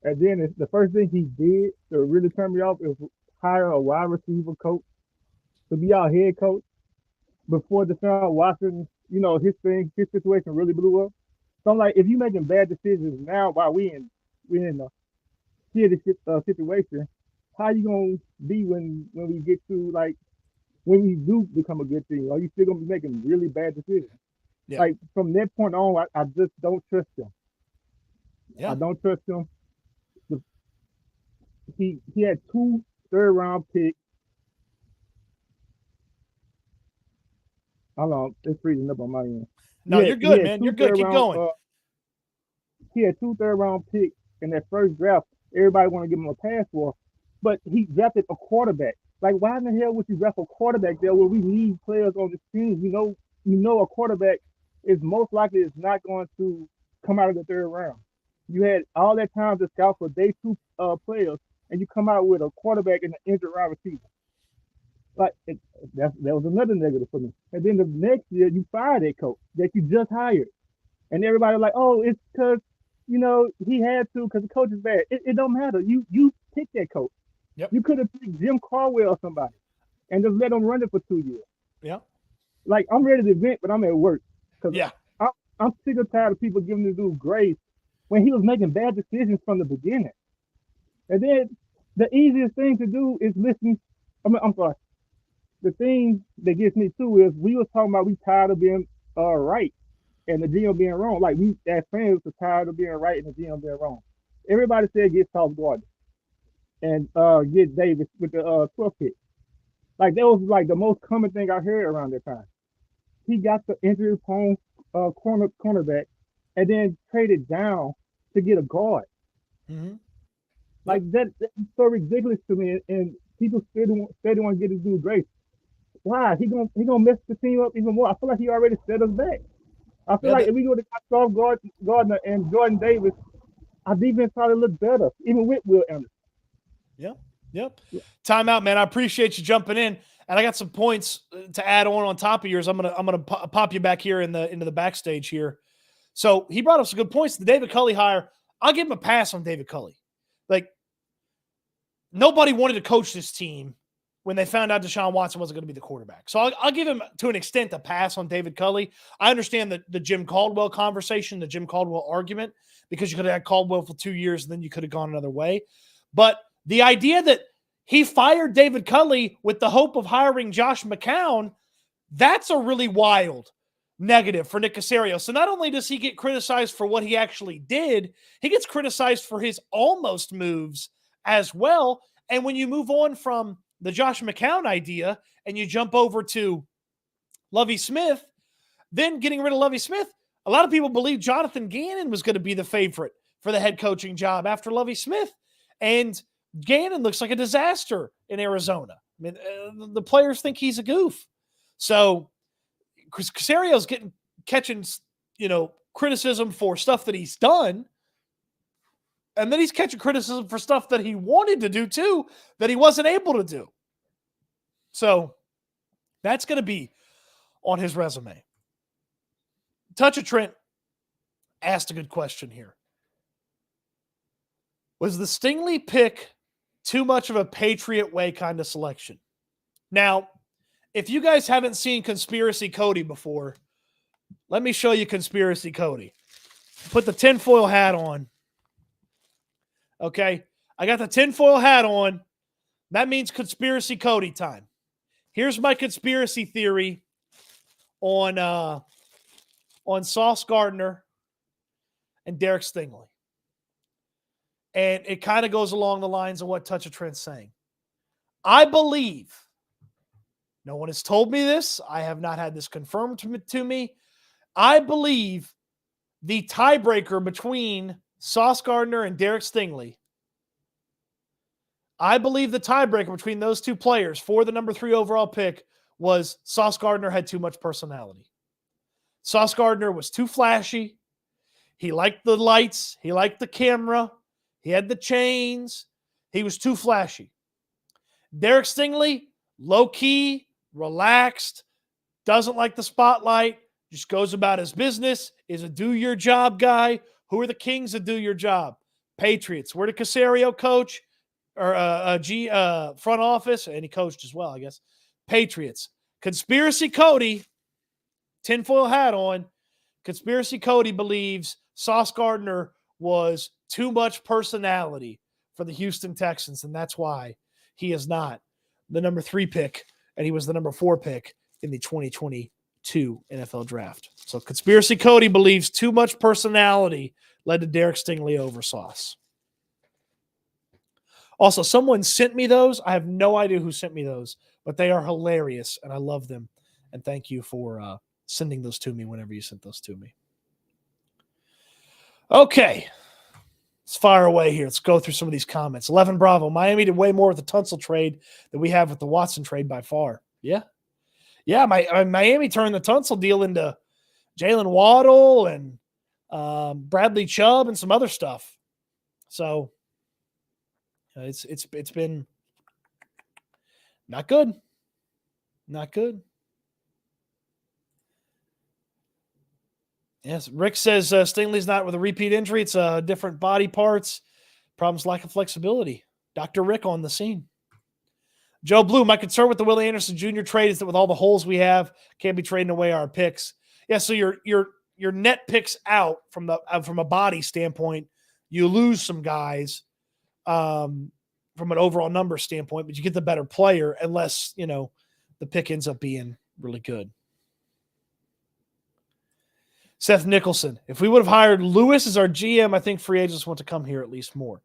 And then the first thing he did to really turn me off is hire a wide receiver coach to be our head coach before Deshaun Watson, his situation really blew up. So I'm like, if you're making bad decisions now while we're in a shitty situation, how you gonna be when we get to when we do become a good team? Are you still gonna be making really bad decisions? Yeah. Like from that point on, I just don't trust him. Yeah. I don't trust him. he had 2 third-round picks. Hold on, it's freezing up on my end. No, you're good, man. You're good. Keep going. He had 2 third-round picks in that first draft. Everybody want to give him a pass for, but he drafted a quarterback. Like, why in the hell would you draft a quarterback there when we need players on this team? You know a quarterback is most likely is not going to come out of the third round. You had all that time to scout for day 2 players, and you come out with a quarterback and an injured wide receiver. Like, that was another negative for me. And then the next year, you fired that coach that you just hired. And everybody like, oh, it's because, he had to because the coach is bad. It don't matter. You picked that coach. Yep. You could have picked Jim Caldwell or somebody and just let him run it for 2 years. Yeah. Like, I'm ready to vent, but I'm at work. Yeah. I'm sick and tired of people giving this dude grace when he was making bad decisions from the beginning. And then the easiest thing to do is listen. I'm sorry. The thing that gets me too is we was talking about we tired of being right and the GM being wrong. Like, we as fans were tired of being right and the GM being wrong. Everybody said get Sauce Gardner and get Davis with the 12th pick. Like, that was like the most common thing I heard around that time. He got the injury-prone cornerback and then traded down to get a guard. Mm-hmm. Like, that's so ridiculous to me, and people still want to get this dude grace. Why? He gonna mess the team up even more. I feel like he already set us back. I feel like if we go to Sauce Gardner and Jordan Davis, our defense probably look better, even with Will Anderson. Yep. Timeout, man. I appreciate you jumping in, and I got some points to add on top of yours. I'm gonna pop you back here into the backstage here. So he brought up some good points. The David Culley hire, I'll give him a pass on David Culley. Like, nobody wanted to coach this team when they found out Deshaun Watson wasn't going to be the quarterback. So I'll give him, to an extent, a pass on David Culley. I understand the Jim Caldwell conversation, the Jim Caldwell argument, because you could have had Caldwell for 2 years and then you could have gone another way. But the idea that he fired David Culley with the hope of hiring Josh McCown, that's a really wild negative for Nick Caserio. So not only does he get criticized for what he actually did, he gets criticized for his almost moves as well. And when you move on from the Josh McCown idea and you jump over to Lovie Smith, then getting rid of Lovie Smith, a lot of people believe Jonathan Gannon was going to be the favorite for the head coaching job after Lovie Smith. And Gannon looks like a disaster in Arizona. I mean, the players think he's a goof. So Casario's catching criticism for stuff that he's done. And then he's catching criticism for stuff that he wanted to do too, that he wasn't able to do. So that's going to be on his resume. Touch of Trent asked a good question here. Was the Stingley pick too much of a Patriot way kind of selection? Now, if you guys haven't seen Conspiracy Cody before, let me show you Conspiracy Cody. Put the tinfoil hat on. Okay, I got the tinfoil hat on. That means Conspiracy Cody time. Here's my conspiracy theory on Sauce Gardner and Derek Stingley. And it kind of goes along the lines of what Touch of Trent's saying. I believe, no one has told me this, I have not had this confirmed to me, I believe the tiebreaker between Sauce Gardner and Derek Stingley, I believe the tiebreaker between those two players for the number 3 overall pick was Sauce Gardner had too much personality. Sauce Gardner was too flashy. He liked the lights. He liked the camera. He had the chains. He was too flashy. Derek Stingley, low-key, relaxed, doesn't like the spotlight, just goes about his business, is a do-your-job guy. Who are the kings that do your job? Patriots. Where did Caserio coach? Or front office? And he coached as well, I guess. Patriots. Conspiracy Cody, tinfoil hat on, Conspiracy Cody believes Sauce Gardner was too much personality for the Houston Texans, and that's why he is not the number 3 pick, and he was the number 4 pick in the 2022 NFL Draft. So Conspiracy Cody believes too much personality led to Derek Stingley over Sauce. Also, someone sent me those. I have no idea who sent me those, but they are hilarious, and I love them. And thank you for sending those to me whenever you sent those to me. Okay. Let's fire away here. Let's go through some of these comments. 11 Bravo. Miami did way more with the Tunsil trade than we have with the Watson trade by far. Yeah. Yeah, Miami turned the Tunsil deal into Jalen Waddle and Bradley Chubb and some other stuff. So it's been not good. Not good. Yes, Rick says Stingley's not with a repeat injury. It's different body parts. Problems lack of flexibility. Dr. Rick on the scene. Joe Blue, my concern with the Willie Anderson Jr. trade is that with all the holes we have, can't be trading away our picks. Yeah, so your net picks out from a body standpoint, you lose some guys from an overall number standpoint, but you get the better player unless, the pick ends up being really good. Seth Nicholson, if we would have hired Lewis as our GM, I think free agents want to come here at least more.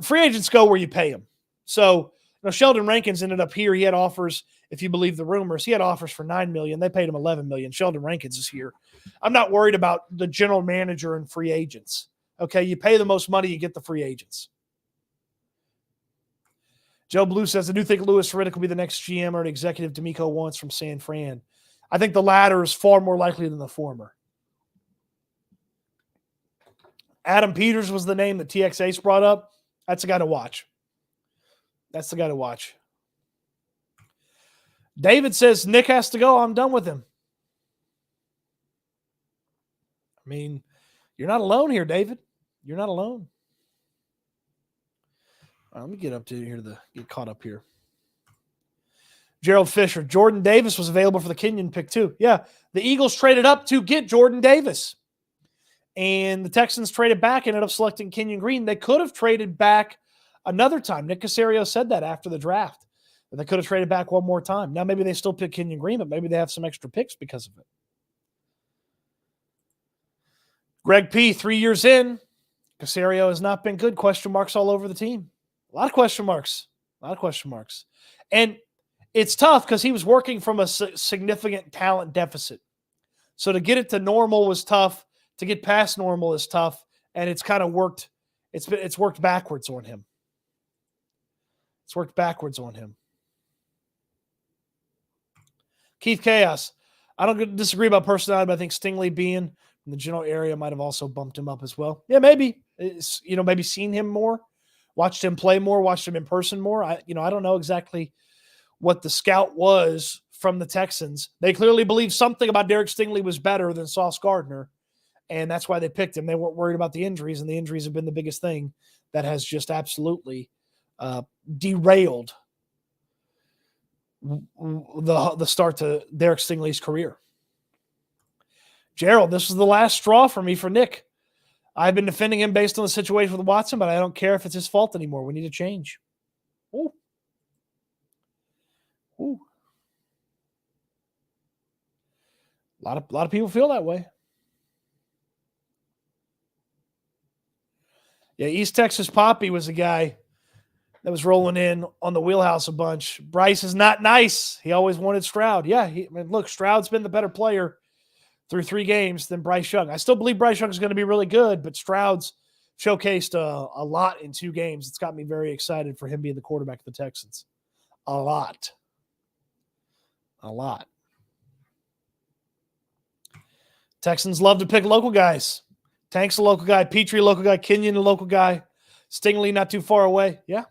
Free agents go where you pay them. So, Sheldon Rankins ended up here. He had offers, if you believe the rumors, he had offers for $9 million. They paid him $11 million. Sheldon Rankins is here. I'm not worried about the general manager and free agents. Okay, you pay the most money, you get the free agents. Joe Blue says, I do think Louis Riddick will be the next GM or an executive D'Amico wants from San Fran. I think the latter is far more likely than the former. Adam Peters was the name that TX Ace brought up. That's the guy to watch. That's the guy to watch. David says, Nick has to go. I'm done with him. I mean, you're not alone here, David. You're not alone. All right, let me get up to here to get caught up here. Gerald Fisher. Jordan Davis was available for the Kenyon pick too. Yeah, the Eagles traded up to get Jordan Davis. And the Texans traded back, ended up selecting Kenyon Green. They could have traded back another time. Nick Caserio said that after the draft. That they could have traded back one more time. Now maybe they still pick Kenyon Green, but maybe they have some extra picks because of it. Greg P., 3 years in. Caserio has not been good. Question marks all over the team. A lot of question marks. And it's tough because he was working from a significant talent deficit. So to get it to normal was tough. To get past normal is tough, and it's kind of worked. It's worked backwards on him. Keith Chaos. I don't disagree about personality, but I think Stingley being in the general area might have also bumped him up as well. Yeah, maybe. Maybe seen him more, watched him play more, watched him in person more. I don't know exactly what the scout was from the Texans. They clearly believed something about Derek Stingley was better than Sauce Gardner. And that's why they picked him. They weren't worried about the injuries, and the injuries have been the biggest thing that has just absolutely derailed the start to Derek Stingley's career. Gerald, this is the last straw for me for Nick. I've been defending him based on the situation with Watson, but I don't care if it's his fault anymore. We need to change. Ooh. A lot of people feel that way. Yeah, East Texas Poppy was the guy that was rolling in on the wheelhouse a bunch. Bryce is not nice. He always wanted Stroud. Yeah, look, Stroud's been the better player through 3 games than Bryce Young. I still believe Bryce Young is going to be really good, but Stroud's showcased a lot in 2 games. It's got me very excited for him being the quarterback of the Texans. A lot. Texans love to pick local guys. Tank's a local guy. Petrie, a local guy. Kenyon, a local guy. Stingley, not too far away. Yeah.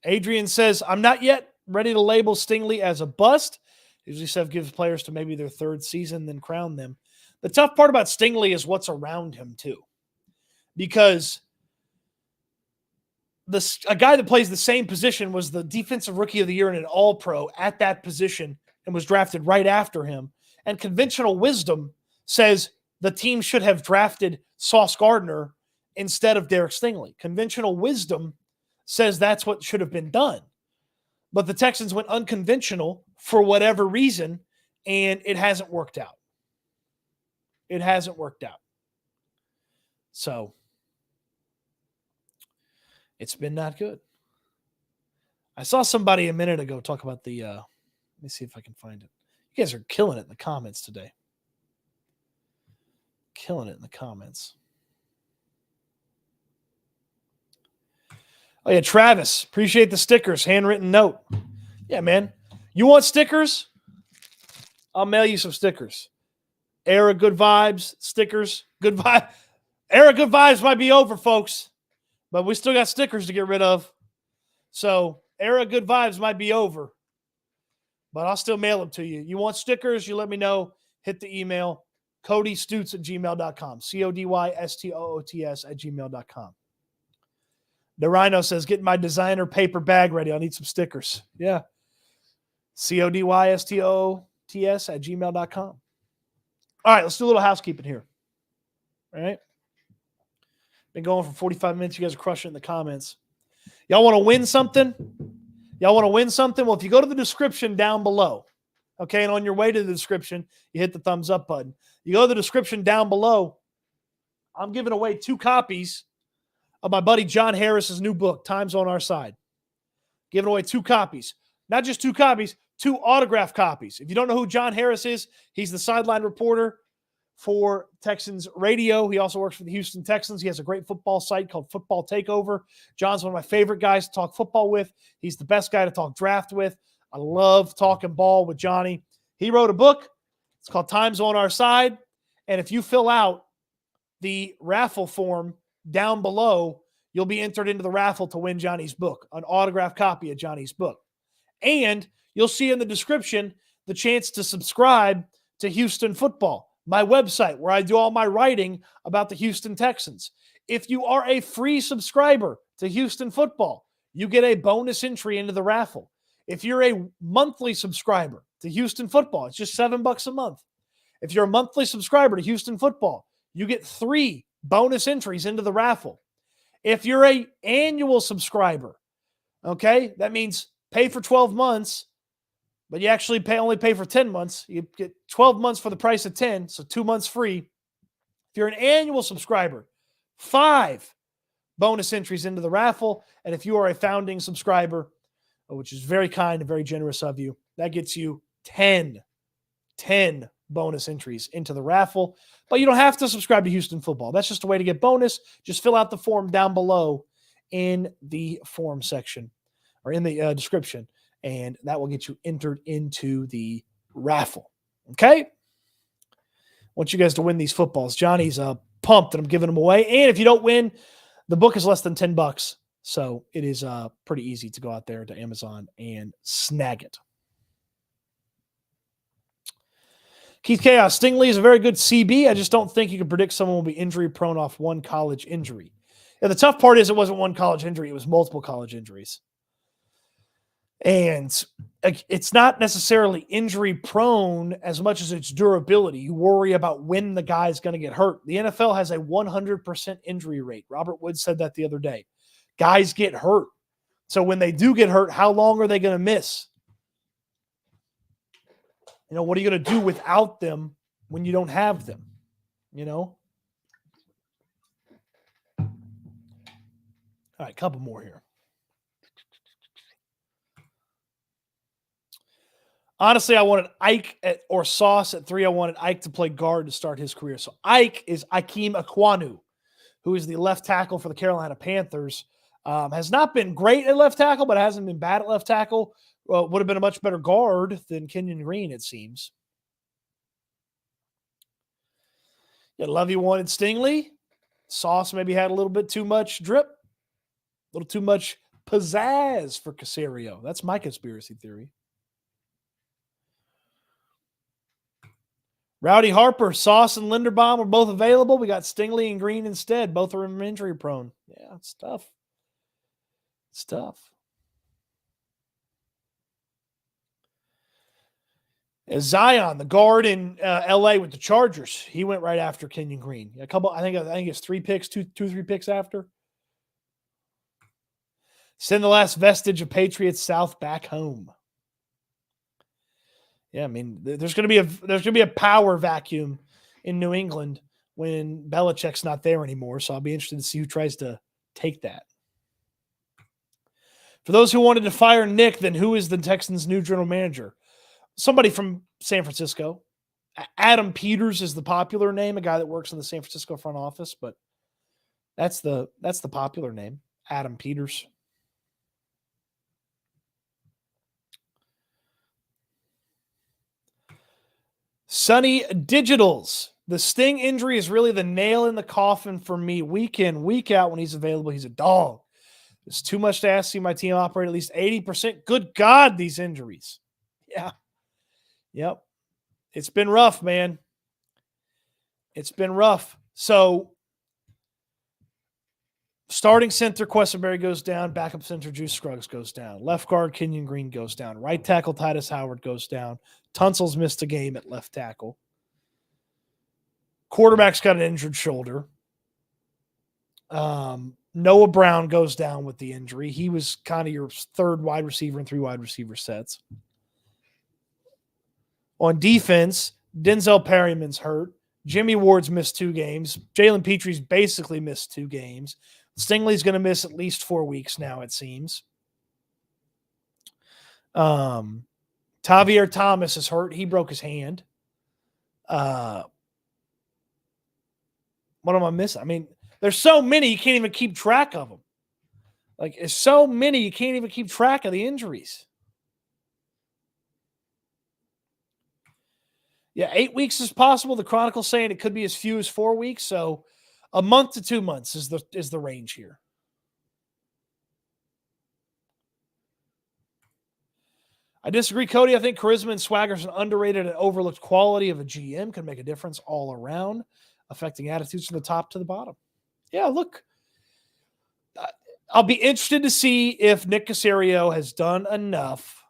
Adrian says, I'm not yet ready to label Stingley as a bust. Usually Seth gives players to maybe their 3rd season, then crown them. The tough part about Stingley is what's around him, too. Because a guy that plays the same position was the defensive rookie of the year and an all-pro at that position and was drafted right after him. And conventional wisdom says the team should have drafted Sauce Gardner instead of Derek Stingley. Conventional wisdom says that's what should have been done. But the Texans went unconventional for whatever reason, and it hasn't worked out. So it's been not good. I saw somebody a minute ago talk about the let me see if I can find it. You guys are killing it in the comments today. Killing it in the comments. Oh, yeah, Travis. Appreciate the stickers. Handwritten note. Yeah, man. You want stickers? I'll mail you some stickers. Era Good Vibes stickers. Good vibe. Era Good Vibes might be over, folks, but we still got stickers to get rid of. So Era Good Vibes might be over, but I'll still mail them to you. You want stickers? You let me know. Hit the email. CodyStoots@gmail.com. CodyStoots@gmail.com. The Rhino says, getting my designer paper bag ready. I'll need some stickers. Yeah. CodyStoots@gmail.com. All right, let's do a little housekeeping here. All right. Been going for 45 minutes. You guys are crushing it in the comments. Y'all want to win something? Y'all want to win something? Well, if you go to the description down below, okay, and on your way to the description, you hit the thumbs up button. You go to the description down below. I'm giving away 2 copies of my buddy John Harris's new book, Time's on Our Side. Giving away 2 copies. Not just 2 copies, 2 autographed copies. If you don't know who John Harris is, he's the sideline reporter for Texans radio. He also works for the Houston Texans. He has a great football site called Football Takeover. John's one of my favorite guys to talk football with. He's the best guy to talk draft with. I love talking ball with Johnny. He wrote a book. It's called Time's on Our Side. And if you fill out the raffle form down below, you'll be entered into the raffle to win Johnny's book, an autographed copy of Johnny's book. And you'll see in the description the chance to subscribe to Houston Football, my website where I do all my writing about the Houston Texans. If you are a free subscriber to Houston Football, you get a bonus entry into the raffle. If you're a monthly subscriber to Houston Football, it's just $7 a month. If you're a monthly subscriber to Houston Football, you get 3 bonus entries into the raffle. If you're an annual subscriber, okay, that means pay for 12 months, but you actually only pay for 10 months. You get 12 months for the price of 10, so 2 months free. If you're an annual subscriber, 5 bonus entries into the raffle. And if you are a founding subscriber, which is very kind and very generous of you, that gets you 10 bonus entries into the raffle. But you don't have to subscribe to Houston Football. That's just a way to get bonus. Just fill out the form down below in the form section or in the description, and that will get you entered into the raffle. Okay? I want you guys to win these footballs. Johnny's pumped that I'm giving them away. And if you don't win, the book is less than $10. So it is pretty easy to go out there to Amazon and snag it. Keith Chaos, Stingley is a very good CB. I just don't think you can predict someone will be injury prone off one college injury. And the tough part is it wasn't one college injury. It was multiple college injuries. And it's not necessarily injury prone as much as it's durability. You worry about when the guy's going to get hurt. The NFL has a 100% injury rate. Robert Wood said that the other day. Guys get hurt. So when they do get hurt, how long are they going to miss? You know, what are you going to do without them when you don't have them? You know? All right, a couple more here. Honestly, I wanted Ike or Sauce at 3. I wanted Ike to play guard to start his career. So Ike is Ikem Ekwonu, who is the left tackle for the Carolina Panthers. Has not been great at left tackle, but hasn't been bad at left tackle. Would have been a much better guard than Kenyon Green, it seems. Yeah, Lovey wanted Stingley. Sauce maybe had a little bit too much drip, a little too much pizzazz for Caserio. That's my conspiracy theory. Rowdy Harper, Sauce, and Linderbaum were both available. We got Stingley and Green instead. Both are injury prone. Yeah, it's tough. It's tough. Zion, the guard in LA with the Chargers, he went right after Kenyon Green. A couple, I think it's 3 picks, 3 picks after. Send the last vestige of Patriots South back home. Yeah, I mean, there's going to be a power vacuum in New England when Belichick's not there anymore. So I'll be interested to see who tries to take that. For those who wanted to fire Nick, then who is the Texans' new general manager? Somebody from San Francisco. Adam Peters is the popular name, a guy that works in the San Francisco front office, but that's the popular name, Adam Peters. Sunny Digitals. The Sting injury is really the nail in the coffin for me. Week in, week out, when he's available, he's a dog. It's too much to ask to see my team operate at least 80%. Good God, these injuries. Yeah. Yep. It's been rough, man. It's been rough. So, starting center, Questenberry goes down. Backup center, Juice Scruggs goes down. Left guard, Kenyon Green goes down. Right tackle, Titus Howard goes down. Tunsil's missed a game at left tackle. Quarterback's got an injured shoulder. Noah Brown goes down with the injury. He was kind of your third wide receiver in 3 wide receiver sets. On defense, Denzel Perryman's hurt. Jimmy Ward's missed 2 games. Jalen Petrie's basically missed 2 games. Stingley's going to miss at least 4 weeks now, it seems. Tavier Thomas is hurt. He broke his hand. What am I missing? I mean, there's so many you can't even keep track of them. Like, there's so many you can't even keep track of the injuries. Yeah, 8 weeks is possible. The Chronicle's saying it could be as few as 4 weeks. So a month to 2 months is the range here. I disagree, Cody. I think charisma and swagger is an underrated and overlooked quality of a GM. Can make a difference all around, affecting attitudes from the top to the bottom. Yeah, look, I'll be interested to see if Nick Caserio has done enough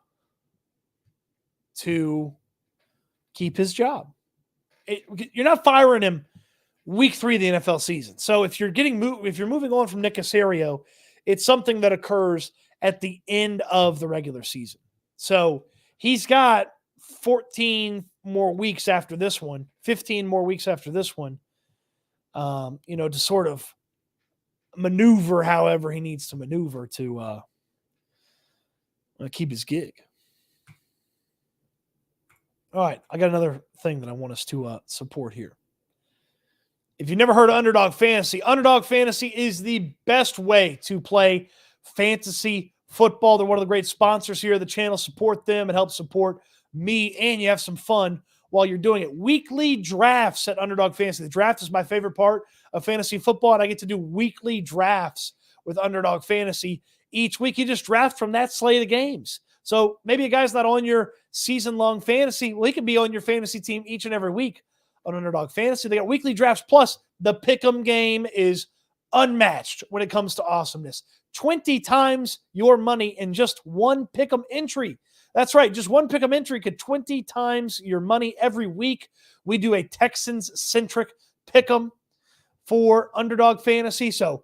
to keep his job. You're not firing him week 3 of the NFL season. So if you're moving on from Nick Caserio, it's something that occurs at the end of the regular season. So he's got 14 more weeks after this one, 15 more weeks after this one, to sort of maneuver however he needs to maneuver to keep his gig. All right, I got another thing that I want us to support here. If you've never heard of Underdog Fantasy is the best way to play fantasy football. They're one of the great sponsors here of the channel. Support them. It helps support me, and you have some fun while you're doing it. Weekly drafts at Underdog Fantasy. The draft is my favorite part of fantasy football, and I get to do weekly drafts with Underdog Fantasy. Each week, you just draft from that slate of games. So maybe a guy's not on your season-long fantasy. Well, he can be on your fantasy team each and every week on Underdog Fantasy. They got weekly drafts, plus the Pick'em game is unmatched when it comes to awesomeness. 20 times your money in just one Pick'em entry. That's right, just one Pick'em entry could 20 times your money every week. We do a Texans-centric Pick'em for Underdog Fantasy, so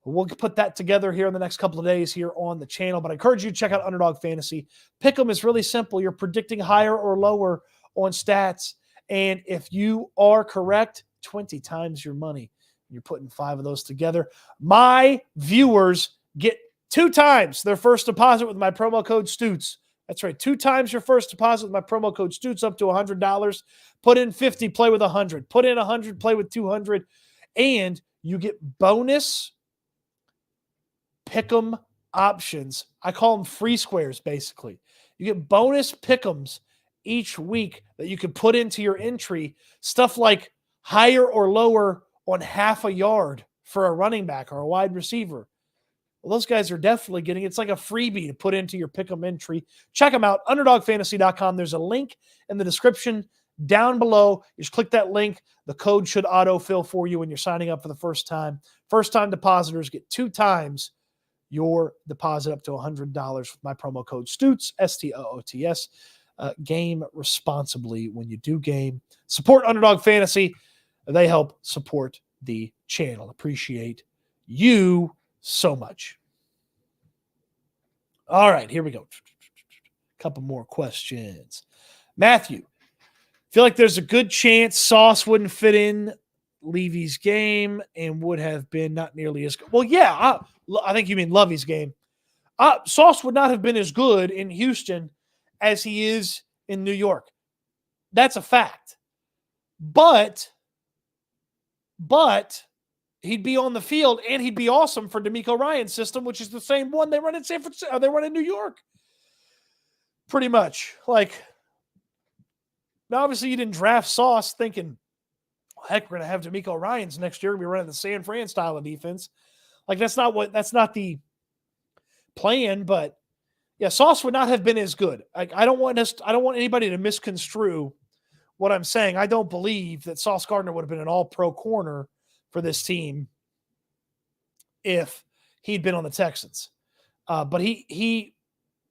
we'll put that together here in the next couple of days here on the channel. But I encourage you to check out Underdog Fantasy. Pick'em is really simple. You're predicting higher or lower on stats. And if you are correct, 20 times your money. You're putting 5 of those together. My viewers get 2 times their first deposit with my promo code Stoots. That's right. 2 times your first deposit with my promo code Stoots, up to $100. Put in 50, play with 100. Put in 100, play with 200. And you get bonus Pick'em options. I call them free squares, basically. You get bonus Pick'ems each week that you can put into your entry. Stuff like higher or lower on half a yard for a running back or a wide receiver. Well, those guys are definitely getting, it's like a freebie to put into your Pick'em entry. Check them out, underdogfantasy.com. There's a link in the description down below. You just click that link. The code should autofill for you when you're signing up for the first time. First-time depositors get 2 times your deposit up to $100 with my promo code Stoots, STOOTS. Game responsibly when you do game. Support Underdog Fantasy. They help support the channel. Appreciate you so much. All right, here we go. Couple more questions. Matthew, feel like there's a good chance Sauce wouldn't fit in Levy's game and would have been not nearly as good. Well, yeah, I think you mean Lovey's game. Sauce would not have been as good in Houston as he is in New York. That's a fact. But he'd be on the field and he'd be awesome for DeMeco Ryans' system, which is the same one they run in San Francisco. They run in New York. Pretty much. Like, now obviously you didn't draft Sauce thinking, well, heck, we're going to have DeMeco Ryans next year. We're running the San Fran style of defense. Like, that's not the plan, but yeah, Sauce would not have been as good. Like, I don't want anybody to misconstrue what I'm saying. I don't believe that Sauce Gardner would have been an all-pro corner for this team if he'd been on the Texans. But he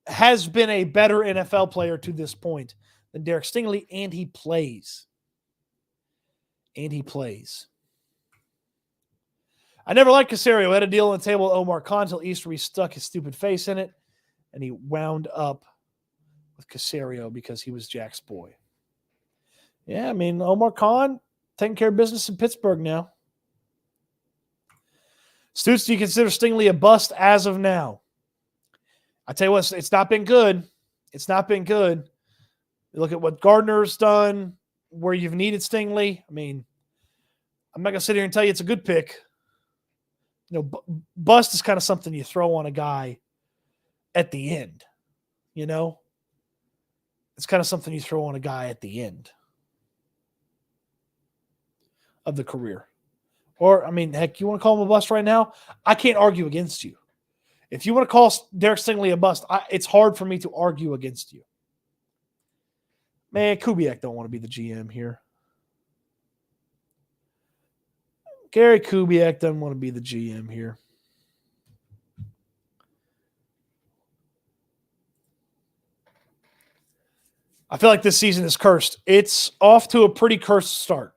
has been a better NFL player to this point than Derek Stingley, and he plays. I never liked Caserio. I had a deal on the table with Omar Khan until Easter. He stuck his stupid face in it, and he wound up with Caserio because he was Jack's boy. Yeah, I mean, Omar Khan taking care of business in Pittsburgh now. Stoots, do you consider Stingley a bust as of now? I tell you what, it's not been good. It's not been good. You look at what Gardner's done, where you've needed Stingley. I mean, I'm not going to sit here and tell you it's a good pick. You know, bust is kind of something you throw on a guy at the end. You know? It's kind of something you throw on a guy at the end of the career. Or, I mean, heck, you want to call him a bust right now? I can't argue against you. If you want to call Derek Stingley a bust, it's hard for me to argue against you. Man, Kubiak don't want to be the GM here. Gary Kubiak doesn't want to be the GM here. I feel like this season is cursed. It's off to a pretty cursed start.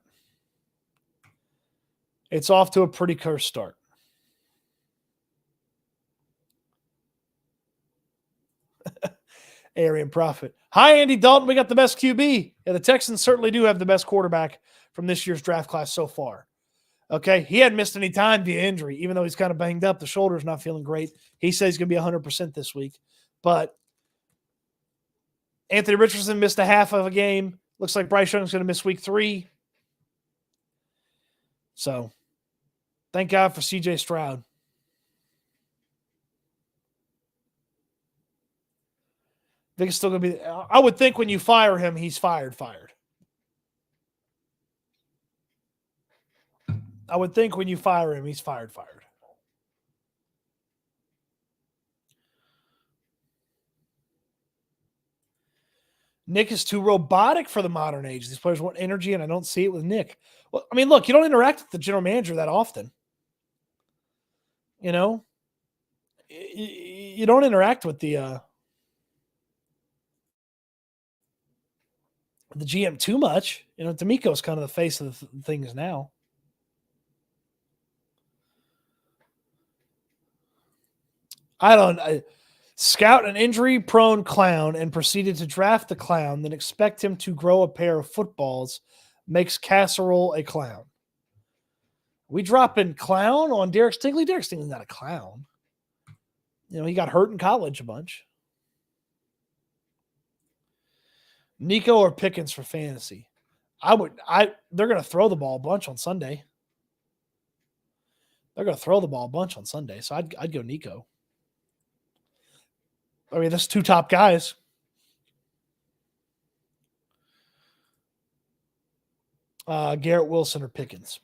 Arian Prophet. Hi, Andy Dalton. We got the best QB. Yeah, the Texans certainly do have the best quarterback from this year's draft class so far. Okay, he hadn't missed any time via injury, even though he's kind of banged up. The shoulder's not feeling great. He says he's going to be 100% this week. But Anthony Richardson missed a half of a game. Looks like Bryce Young's going to miss week 3. So, thank God for CJ Stroud. I think it's still going to be – I would think when you fire him, he's fired. I would think when you fire him, he's fired. Nick is too robotic for the modern age. These players want energy, and I don't see it with Nick. Well, I mean, look, you don't interact with the general manager that often. You know? You don't interact with the GM too much. You know, DeMeco's kind of the face of the things now. Scout an injury-prone clown and proceeded to draft the clown, then expect him to grow a pair of footballs makes Casserole a clown. We dropping clown on Derek Stingley? Derek Stingley's not a clown. You know, he got hurt in college a bunch. Nico or Pickens for fantasy? They're going to throw the ball a bunch on Sunday. So I'd go Nico. I mean, that's 2 top guys. Garrett Wilson or Pickens?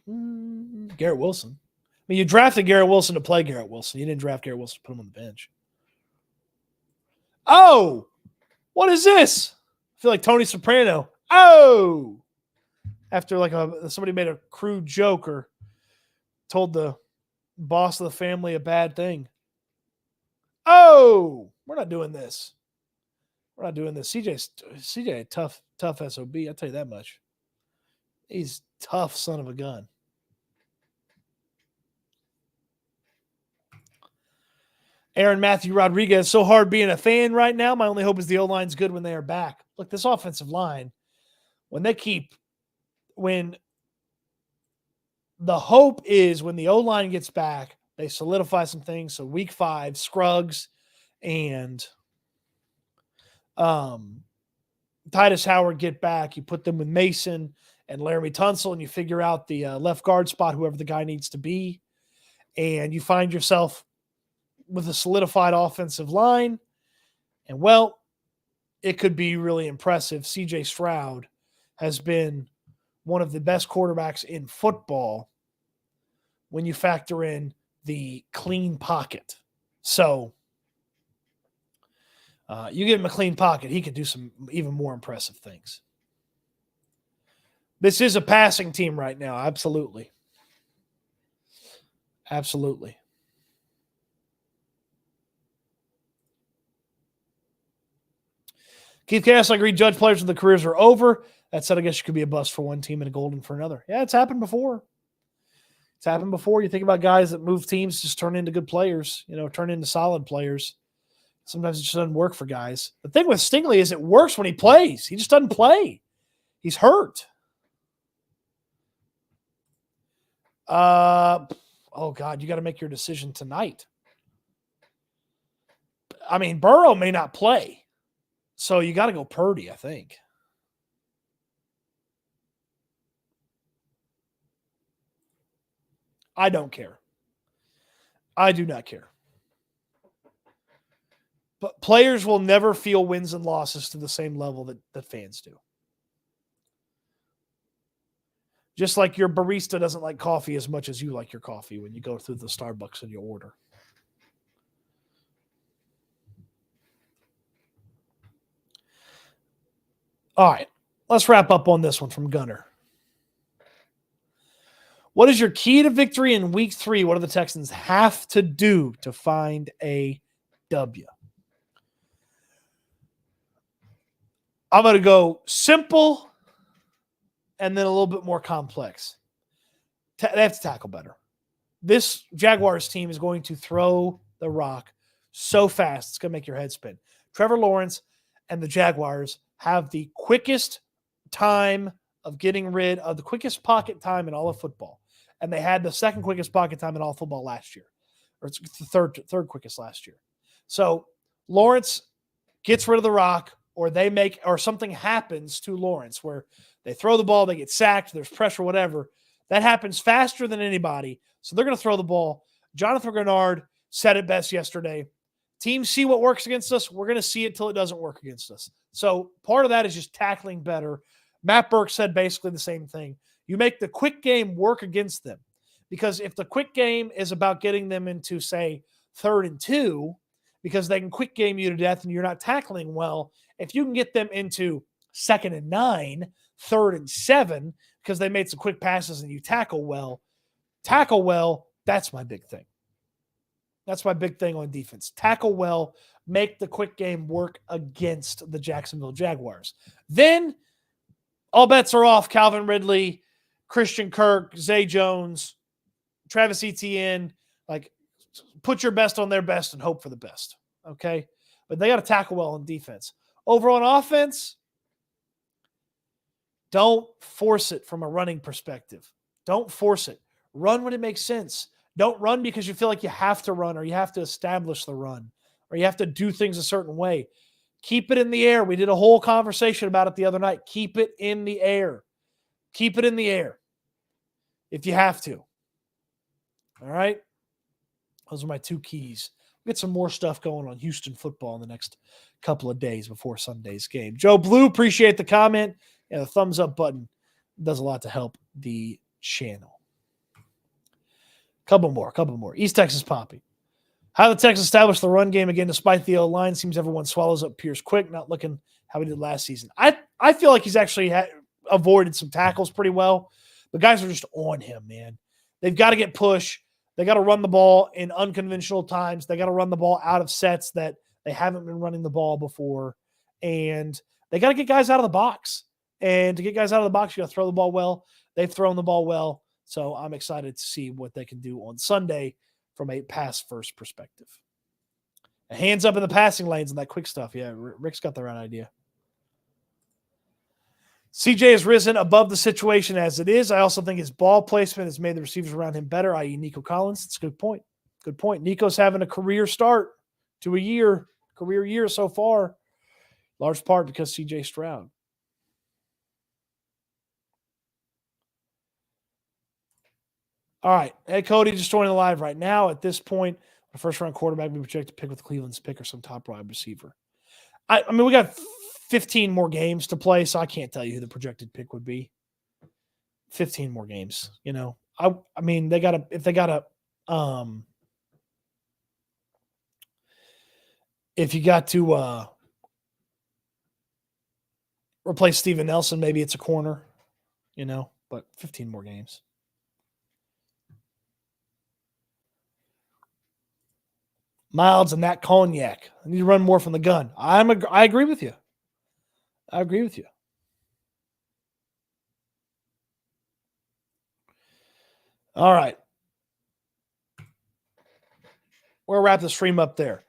Garrett Wilson. I mean, you drafted Garrett Wilson to play Garrett Wilson. You didn't draft Garrett Wilson to put him on the bench. Oh, what is this? I feel like Tony Soprano. Oh, after like somebody made a crude joke or told the boss of the family a bad thing. Oh, we're not doing this. CJ, tough SOB. I'll tell you that much. He's tough son of a gun. Aaron Matthew Rodriguez, so hard being a fan right now. My only hope is the O-line's good when they are back. Look, this offensive line, when the hope is when the O-line gets back, they solidify some things. So week 5, Scruggs and Titus Howard get back. You put them with Mason and Laramie Tunsil, and you figure out the left guard spot, whoever the guy needs to be. And you find yourself with a solidified offensive line. And, well, it could be really impressive. C.J. Stroud has been one of the best quarterbacks in football when you factor in the clean pocket. So you give him a clean pocket, he can do some even more impressive things. This is a passing team right now. Absolutely. Absolutely. Keith Cass, I agree. Judge players with the careers are over. That said, I guess you could be a bust for one team and a golden for another. Yeah, it's happened before. It's happened before. You think about guys that move teams, just turn into good players, turn into solid players. Sometimes it just doesn't work for guys. The thing with Stingley is it works when he plays. He just doesn't play. He's hurt. Oh, God, you got to make your decision tonight. I mean, Burrow may not play. So you got to go Purdy, I think. I don't care. I do not care. But players will never feel wins and losses to the same level that fans do. Just like your barista doesn't like coffee as much as you like your coffee when you go through the Starbucks and you order. All right, let's wrap up on this one from Gunner. What is your key to victory in week 3? What do the Texans have to do to find a W? I'm going to go simple and then a little bit more complex. They have to tackle better. This Jaguars team is going to throw the rock so fast, it's going to make your head spin. Trevor Lawrence and the Jaguars have the quickest time of getting rid of the quickest pocket time in all of football. And they had the second quickest pocket time in all of football last year. Or it's the third quickest last year. So Lawrence gets rid of the rock, or something happens to Lawrence where they throw the ball, they get sacked, there's pressure, whatever. That happens faster than anybody. So they're going to throw the ball. Jonathan Grenard said it best yesterday. Teams see what works against us. We're going to see it till it doesn't work against us. So part of that is just tackling better. Matt Burke said basically the same thing. You make the quick game work against them. Because if the quick game is about getting them into, say, 3rd and 2, because they can quick game you to death and you're not tackling well, if you can get them into 2nd and 9, 3rd and 7, because they made some quick passes and you tackle well, that's my big thing. That's my big thing on defense. Tackle well, make the quick game work against the Jacksonville Jaguars. Then all bets are off. Calvin Ridley, Christian Kirk, Zay Jones, Travis Etienne. Like, put your best on their best and hope for the best. Okay? But they got to tackle well on defense. Over on offense, don't force it from a running perspective. Don't force it. Run when it makes sense. Don't run because you feel like you have to run or you have to establish the run or you have to do things a certain way. Keep it in the air. We did a whole conversation about it the other night. Keep it in the air. Keep it in the air if you have to. All right? Those are my 2 keys. We'll get some more stuff going on Houston football in the next couple of days before Sunday's game. Joe Blue, appreciate the comment. And the thumbs up button does a lot to help the channel. Couple more. East Texas Poppy. How the Texans establish the run game again despite the O-line. Seems everyone swallows up Pierce quick, not looking how he did last season. I feel like he's actually avoided some tackles pretty well. The guys are just on him, man. They've got to get push. They got to run the ball in unconventional times. They got to run the ball out of sets that they haven't been running the ball before. And they got to get guys out of the box. And to get guys out of the box, you got to throw the ball well. They've thrown the ball well. So I'm excited to see what they can do on Sunday from a pass-first perspective. Hands up in the passing lanes and that quick stuff. Yeah, Rick's got the right idea. CJ has risen above the situation as it is. I also think his ball placement has made the receivers around him better, i.e. Nico Collins. That's a good point. Good point. Nico's having a career start to a career year so far, large part because CJ Stroud. All right. Hey, Cody, just joining the live right now. At this point, the first-round quarterback we project to pick with Cleveland's pick or some top wide receiver. I mean, we got 15 more games to play, so I can't tell you who the projected pick would be. 15 more games, you know. I mean, if you got to replace Steven Nelson, maybe it's a corner, you know, but 15 more games. Miles and that cognac. I need to run more from the gun. I agree with you. I agree with you. All right. We'll wrap the stream up there.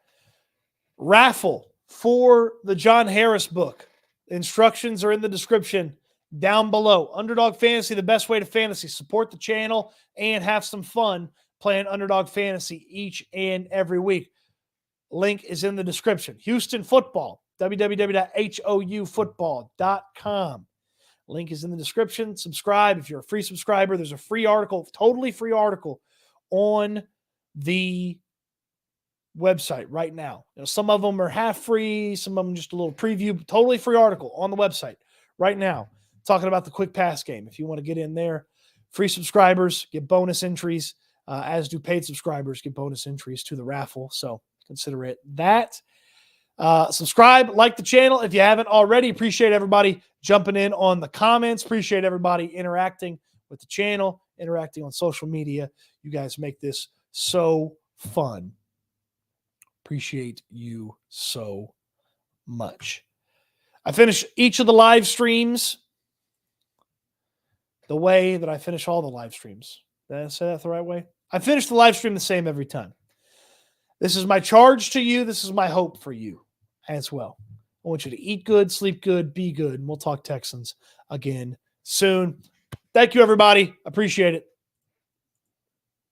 Raffle for the John Harris book. Instructions are in the description down below. Underdog Fantasy, the best way to fantasy. Support the channel and have some fun playing Underdog Fantasy each and every week. Link is in the description. Houston Football, www.houfootball.com. Link is in the description. Subscribe. If you're a free subscriber, there's a free article, totally free article on the website right now. You know, some of them are half free, some of them just a little preview. Totally free article on the website right now talking about the quick pass game. If you want to get in there, free subscribers get bonus entries, as do paid subscribers get bonus entries to the raffle. So consider it that. Subscribe, like the channel if you haven't already. Appreciate everybody jumping in on the comments. Appreciate everybody interacting with the channel, interacting on social media. You guys make this so fun. Appreciate you so much. I finish each of the live streams the way that I finish all the live streams. Did I say that the right way? I finish the live stream the same every time. This is my charge to you. This is my hope for you as well. I want you to eat good, sleep good, be good, and we'll talk Texans again soon. Thank you, everybody. Appreciate it.